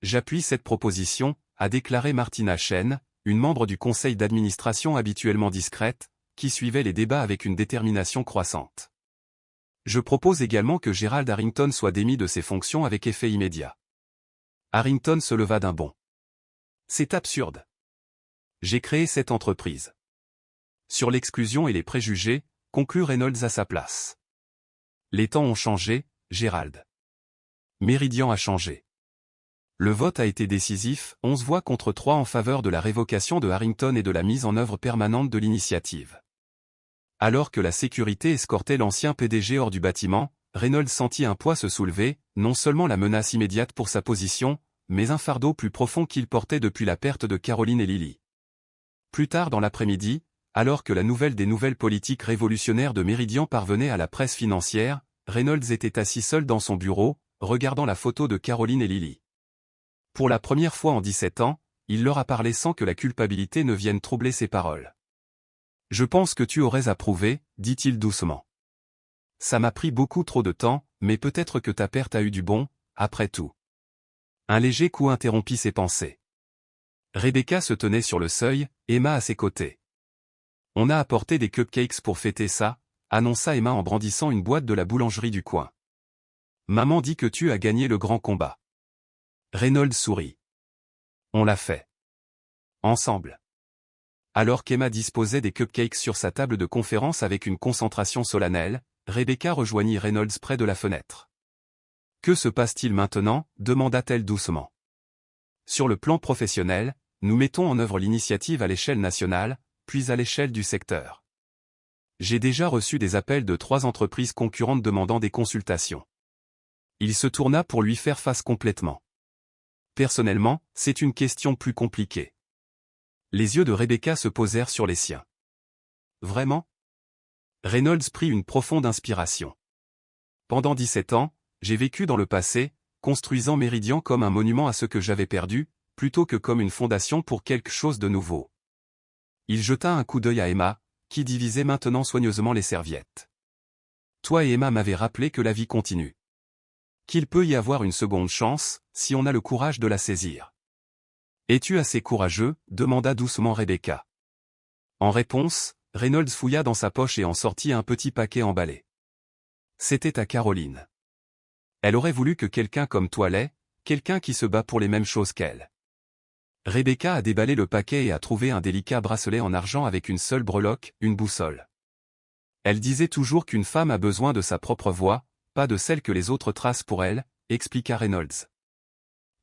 J'appuie cette proposition, a déclaré Martina Chen, une membre du conseil d'administration habituellement discrète, qui suivait les débats avec une détermination croissante. Je propose également que Gerald Harrington soit démis de ses fonctions avec effet immédiat. Harrington se leva d'un bond. C'est absurde. J'ai créé cette entreprise. Sur l'exclusion et les préjugés, conclut Reynolds à sa place. Les temps ont changé, Gerald. Meridian a changé. Le vote a été décisif, 11 voix contre 3 en faveur de la révocation de Harrington et de la mise en œuvre permanente de l'initiative. Alors que la sécurité escortait l'ancien PDG hors du bâtiment, Reynolds sentit un poids se soulever, non seulement la menace immédiate pour sa position, mais un fardeau plus profond qu'il portait depuis la perte de Caroline et Lily. Plus tard dans l'après-midi, alors que la nouvelle des nouvelles politiques révolutionnaires de Meridian parvenait à la presse financière, Reynolds était assis seul dans son bureau, regardant la photo de Caroline et Lily. Pour la première fois en 17 ans, il leur a parlé sans que la culpabilité ne vienne troubler ses paroles. « Je pense que tu aurais approuvé, dit-il doucement. Ça m'a pris beaucoup trop de temps, mais peut-être que ta perte a eu du bon, après tout. » Un léger coup interrompit ses pensées. Rebecca se tenait sur le seuil, Emma à ses côtés. « On a apporté des cupcakes pour fêter ça, » annonça Emma en brandissant une boîte de la boulangerie du coin. « Maman dit que tu as gagné le grand combat. » Reynolds sourit. « On l'a fait. Ensemble. » Alors qu'Emma disposait des cupcakes sur sa table de conférence avec une concentration solennelle, Rebecca rejoignit Reynolds près de la fenêtre. « Que se passe-t-il maintenant » demanda-t-elle doucement. « Sur le plan professionnel, nous mettons en œuvre l'initiative à l'échelle nationale, puis à l'échelle du secteur. J'ai déjà reçu des appels de 3 entreprises concurrentes demandant des consultations. » Il se tourna pour lui faire face complètement. « Personnellement, c'est une question plus compliquée. » Les yeux de Rebecca se posèrent sur les siens. « Vraiment ?» Reynolds prit une profonde inspiration. « Pendant 17 ans, j'ai vécu dans le passé, construisant Meridian comme un monument à ce que j'avais perdu, plutôt que comme une fondation pour quelque chose de nouveau. » Il jeta un coup d'œil à Emma, qui divisait maintenant soigneusement les serviettes. « Toi et Emma m'avez rappelé que la vie continue. Qu'il peut y avoir une seconde chance, si on a le courage de la saisir. »« Es-tu assez courageux » demanda doucement Rebecca. En réponse, Reynolds fouilla dans sa poche et en sortit un petit paquet emballé. C'était à Caroline. Elle aurait voulu que quelqu'un comme toi l'ait, quelqu'un qui se bat pour les mêmes choses qu'elle. Rebecca a déballé le paquet et a trouvé un délicat bracelet en argent avec une seule breloque, une boussole. Elle disait toujours qu'une femme a besoin de sa propre voix, pas de celle que les autres tracent pour elle, expliqua Reynolds.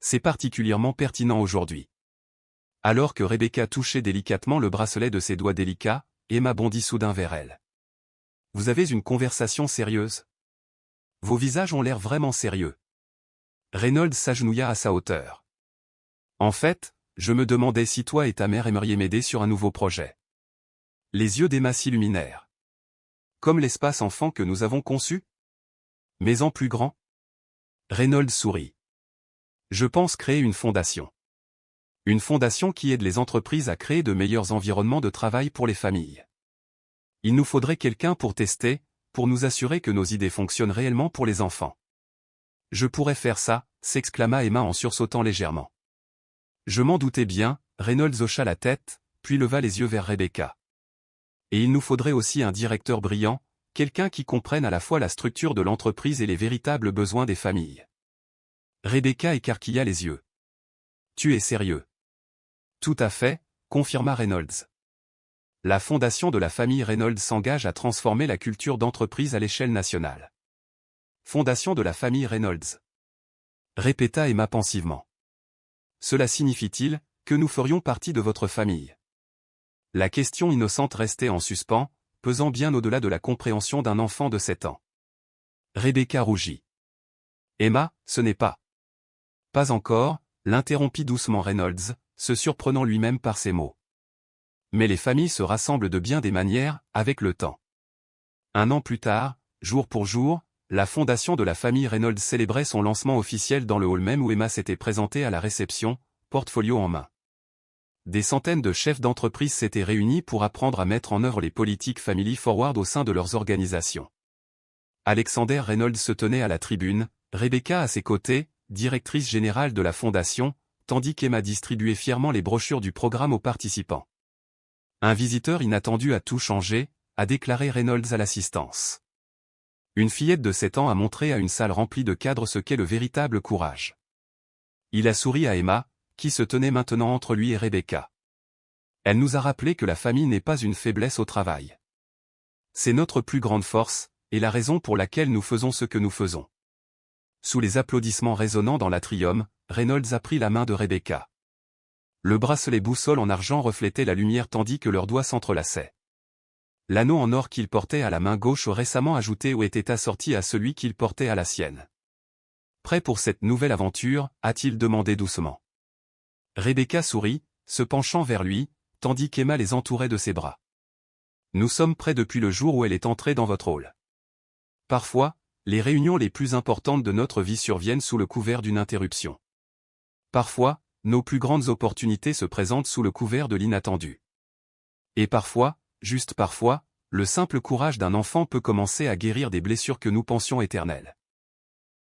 C'est particulièrement pertinent aujourd'hui. Alors que Rebecca touchait délicatement le bracelet de ses doigts délicats, Emma bondit soudain vers elle. « Vous avez une conversation sérieuse ? Vos visages ont l'air vraiment sérieux. » Reynolds s'agenouilla à sa hauteur. « En fait, je me demandais si toi et ta mère aimeriez m'aider sur un nouveau projet. » Les yeux d'Emma s'illuminèrent. « Comme l'espace enfant que nous avons conçu ? Mais en plus grand ? » Reynolds sourit. « Je pense créer une fondation. Une fondation qui aide les entreprises à créer de meilleurs environnements de travail pour les familles. Il nous faudrait quelqu'un pour tester, pour nous assurer que nos idées fonctionnent réellement pour les enfants. »« Je pourrais faire ça » s'exclama Emma en sursautant légèrement. Je m'en doutais bien, Reynolds hocha la tête, puis leva les yeux vers Rebecca. Et il nous faudrait aussi un directeur brillant, quelqu'un qui comprenne à la fois la structure de l'entreprise et les véritables besoins des familles. Rebecca écarquilla les yeux. Tu es sérieux? Tout à fait, confirma Reynolds. La fondation de la famille Reynolds s'engage à transformer la culture d'entreprise à l'échelle nationale. Fondation de la famille Reynolds. Répéta Emma pensivement. Cela signifie-t-il que nous ferions partie de votre famille? La question innocente restait en suspens, pesant bien au-delà de la compréhension d'un enfant de 7 ans. Rebecca rougit. Emma, ce n'est pas. Pas encore, l'interrompit doucement Reynolds, se surprenant lui-même par ses mots. Mais les familles se rassemblent de bien des manières, avec le temps. 1 an plus tard, jour pour jour, la fondation de la famille Reynolds célébrait son lancement officiel dans le hall même où Emma s'était présentée à la réception, portfolio en main. Des centaines de chefs d'entreprise s'étaient réunis pour apprendre à mettre en œuvre les politiques Family Forward au sein de leurs organisations. Alexander Reynolds se tenait à la tribune, Rebecca à ses côtés, directrice générale de la fondation, tandis qu'Emma distribuait fièrement les brochures du programme aux participants. Un visiteur inattendu a tout changé, a déclaré Reynolds à l'assistance. Une fillette de 7 ans a montré à une salle remplie de cadres ce qu'est le véritable courage. Il a souri à Emma, qui se tenait maintenant entre lui et Rebecca. Elle nous a rappelé que la famille n'est pas une faiblesse au travail. C'est notre plus grande force, et la raison pour laquelle nous faisons ce que nous faisons. Sous les applaudissements résonnants dans l'atrium, Reynolds a pris la main de Rebecca. Le bracelet boussole en argent reflétait la lumière tandis que leurs doigts s'entrelaçaient. L'anneau en or qu'il portait à la main gauche récemment ajouté ou était assorti à celui qu'il portait à la sienne. Prêt pour cette nouvelle aventure, a-t-il demandé doucement. Rebecca sourit, se penchant vers lui, tandis qu'Emma les entourait de ses bras. Nous sommes prêts depuis le jour où elle est entrée dans votre hall. Parfois, les réunions les plus importantes de notre vie surviennent sous le couvert d'une interruption. Parfois, nos plus grandes opportunités se présentent sous le couvert de l'inattendu. Et parfois, juste parfois, le simple courage d'un enfant peut commencer à guérir des blessures que nous pensions éternelles.